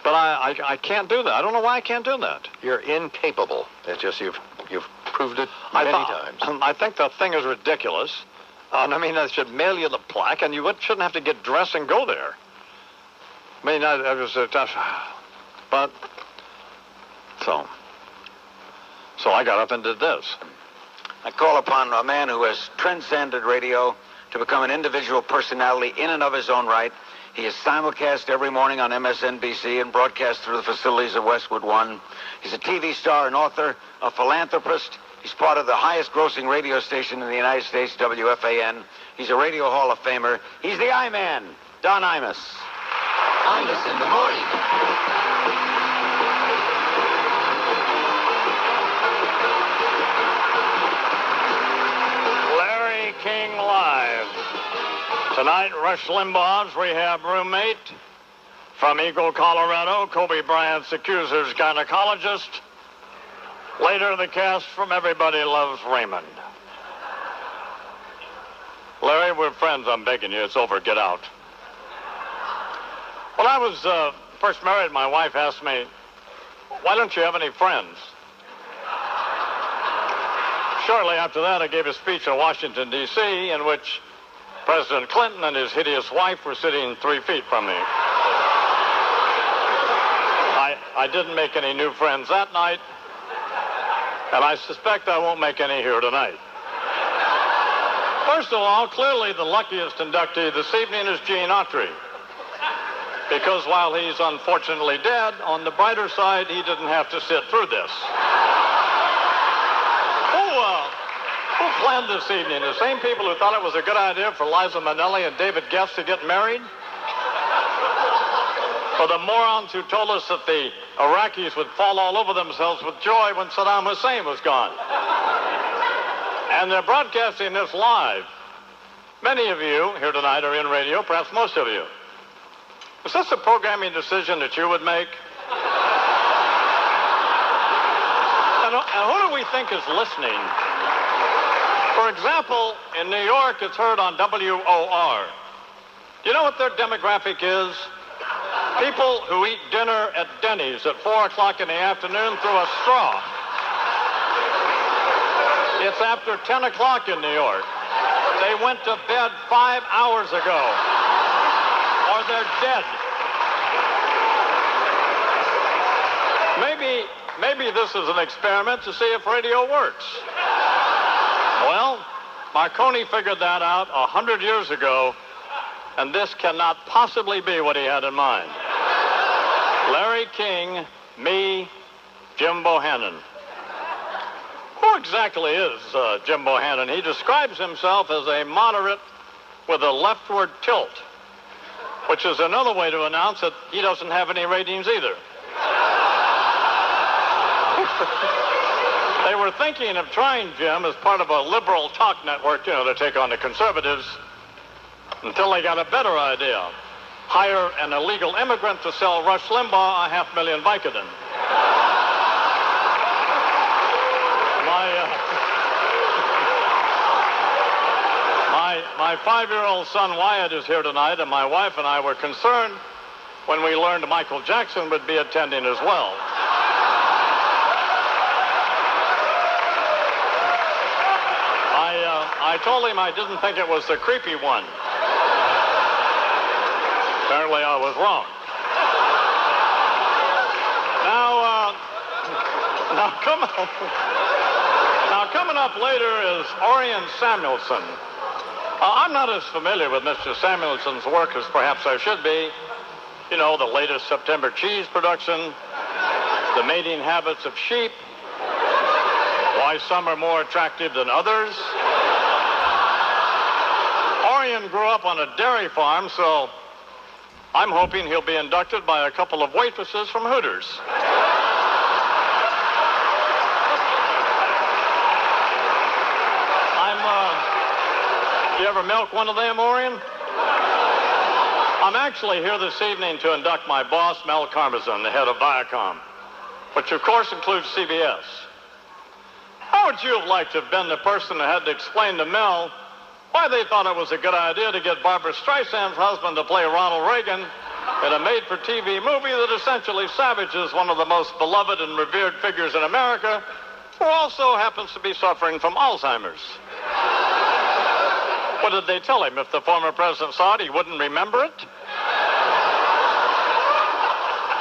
But I can't do that. I don't know why I can't do that. You're incapable. It's just you've proved it many times. I think the thing is ridiculous. I mean, they should mail you the plaque, and you shouldn't have to get dressed and go there. I mean, it was a tough, but so So I got up and did this. I call upon a man who has transcended radio to become an individual personality in and of his own right. He is simulcast every morning on MSNBC and broadcast through the facilities of Westwood One. He's a TV star, an author, a philanthropist. He's part of the highest grossing radio station in the United States, WFAN. He's a Radio Hall of Famer. He's the I-Man, Don Imus. Imus in the morning. Larry King Live. Tonight, Rush Limbaugh's rehab roommate. From Eagle, Colorado, Kobe Bryant's accuser's gynecologist. Later, the cast from Everybody Loves Raymond. Larry, we're friends. I'm begging you. It's over. Get out. When I was first married, my wife asked me, why don't you have any friends? Shortly after that, I gave a speech in Washington, D.C., in which President Clinton and his hideous wife were sitting 3 feet from me. I didn't make any new friends that night, and I suspect I won't make any here tonight. First of all, clearly the luckiest inductee this evening is Gene Autry. Because while he's unfortunately dead, on the brighter side, he didn't have to sit through this. Who planned this evening? The same people who thought it was a good idea for Liza Minnelli and David Getz to get married? For the morons who told us that the Iraqis would fall all over themselves with joy when Saddam Hussein was gone. And they're broadcasting this live. Many of you here tonight are in radio, perhaps most of you. Is this a programming decision that you would make? And who do we think is listening? For example, in New York, it's heard on WOR. Do you know what their demographic is? People who eat dinner at Denny's at 4 o'clock in the afternoon through a straw. It's after 10 o'clock in New York. They went to bed 5 hours ago. Or they're dead. Maybe this is an experiment to see if radio works. Well, Marconi figured that out 100 years ago, and this cannot possibly be what he had in mind. Larry King, me, Jim Bohannon. Who exactly is Jim Bohannon? He describes himself as a moderate with a leftward tilt, which is another way to announce that he doesn't have any ratings either. They were thinking of trying Jim as part of a liberal talk network, to take on the conservatives, until they got a better idea. Hire an illegal immigrant to sell Rush Limbaugh 500,000 Vicodin. My 5-year-old son Wyatt is here tonight, and my wife and I were concerned when we learned Michael Jackson would be attending as well. I told him I didn't think it was the creepy one. Apparently I was wrong. Now coming up later is Orion Samuelson. I'm not as familiar with Mr. Samuelson's work as perhaps I should be. The latest September Cheese production, the mating habits of sheep, why some are more attractive than others. Orion grew up on a dairy farm, so I'm hoping he'll be inducted by a couple of waitresses from Hooters. You ever milk one of them, Orion? I'm actually here this evening to induct my boss, Mel Karmazin, the head of Viacom, which of course includes CBS. How would you have liked to have been the person who had to explain to Mel why they thought it was a good idea to get Barbra Streisand's husband to play Ronald Reagan in a made-for-TV movie that essentially savages one of the most beloved and revered figures in America, who also happens to be suffering from Alzheimer's? What did they tell him? If the former president saw it, he wouldn't remember it?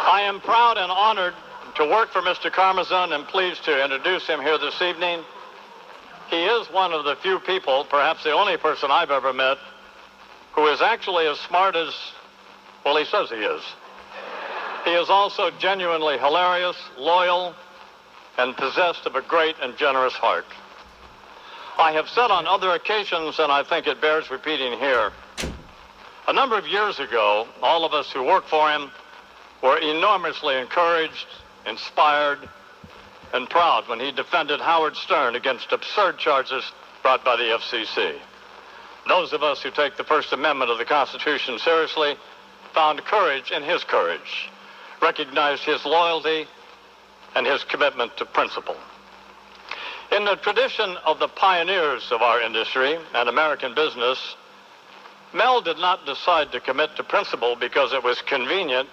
I am proud and honored to work for Mr. Karmazin and pleased to introduce him here this evening. He is one of the few people, perhaps the only person I've ever met, who is actually as smart as, well, he says he is. He is also genuinely hilarious, loyal, and possessed of a great and generous heart. I have said on other occasions, and I think it bears repeating here, a number of years ago, all of us who worked for him were enormously encouraged, inspired, and proud when he defended Howard Stern against absurd charges brought by the FCC. Those of us who take the First Amendment of the Constitution seriously found courage in his courage, recognized his loyalty and his commitment to principle. In the tradition of the pioneers of our industry and American business, Mel did not decide to commit to principle because it was convenient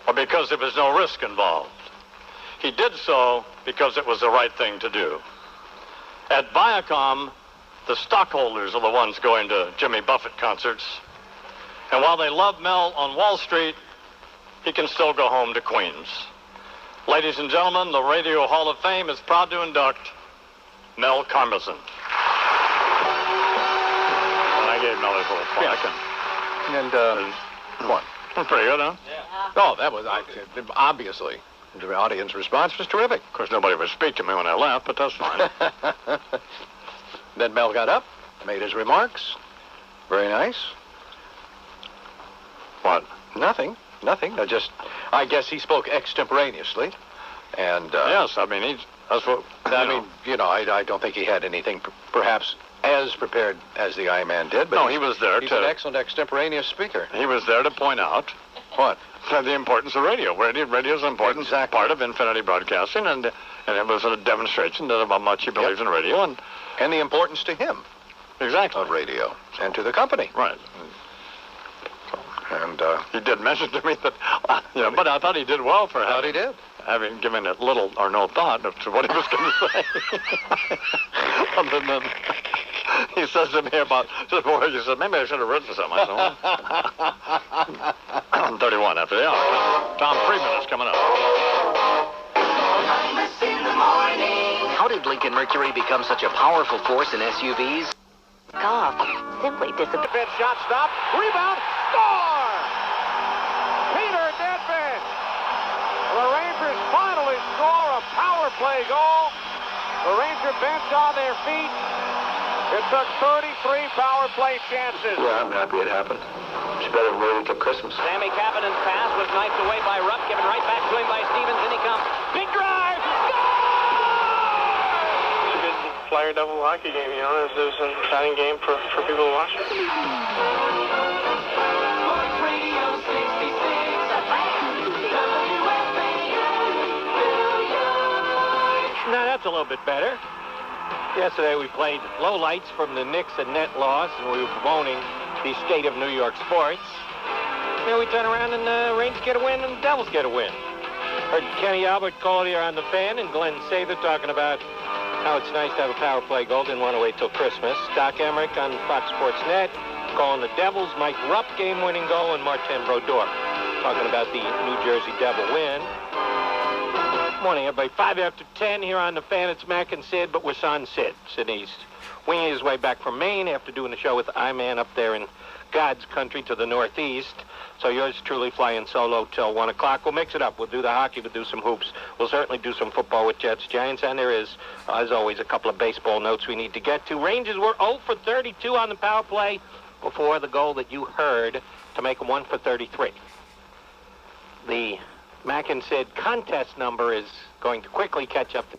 or because there was no risk involved. He did so because it was the right thing to do. At Viacom, the stockholders are the ones going to Jimmy Buffett concerts. And while they love Mel on Wall Street, he can still go home to Queens. Ladies and gentlemen, the Radio Hall of Fame is proud to induct Mel Karmazin. And I gave Mel his little plaque. What? That's pretty good, huh? Yeah. Oh, that was, obviously, the audience response was terrific. Of course, nobody would speak to me when I left, but that's fine. Then Mel got up, made his remarks. Very nice. What? Nothing. I guess he spoke extemporaneously. And, yes, I mean, that's what, I don't think he had anything perhaps as prepared as the I-Man did. But no, he was there he's an excellent extemporaneous speaker. He was there to point out what? The importance of radio. Radio is an important part of Infinity Broadcasting, and it was a demonstration of how much he believes in radio and the importance to him. Exactly. Of radio and to the company. Right. And he did mention to me that, but I thought he did well for having given it little or no thought to what he was going to say. Other than he says to me about just before he said, maybe I should have written something. I said, well, 31 after the hour. Tom Friedman is coming up. How did Lincoln Mercury become such a powerful force in SUVs? Golf simply disappeared. Defense shot stopped. Rebound. Score! Peter Nedved. The Rangers finally score a power play goal. The Ranger bench on their feet. It took 33 power play chances. Yeah, I'm happy it happened. It's better than waiting until Christmas. Sammy Kapanen's pass was knifed away by Rupp, given right back to him by Stevens. In he comes. Big drive. Flyer double hockey game, it was an exciting game for people to watch. Now that's a little bit better. Yesterday we played lowlights from the Knicks and net loss, and we were bemoaning the state of New York sports. Then we turn around and the Rangers get a win and the Devils get a win. Heard Kenny Albert call here on the Fan and Glenn Sather talking about how it's nice to have a power play goal. Didn't want to wait till Christmas. Doc Emmerich on Fox Sports Net calling the Devils. Mike Rupp game-winning goal, and Martin Brodeur talking about the New Jersey Devil win. Morning, everybody. 5 after 10 here on the Fan. It's Mac and Sid, but we're on Sid. Sid East winging his way back from Maine after doing the show with I-Man up there in God's country to the northeast. So yours truly flying solo till 1 o'clock. We'll mix it up. We'll do the hockey. We'll do some hoops. We'll certainly do some football with Jets Giants. And there is, as always, a couple of baseball notes we need to get to. Rangers were 0 for 32 on the power play before the goal that you heard to make them 1 for 33. The Mac and Sid contest number is going to quickly catch up to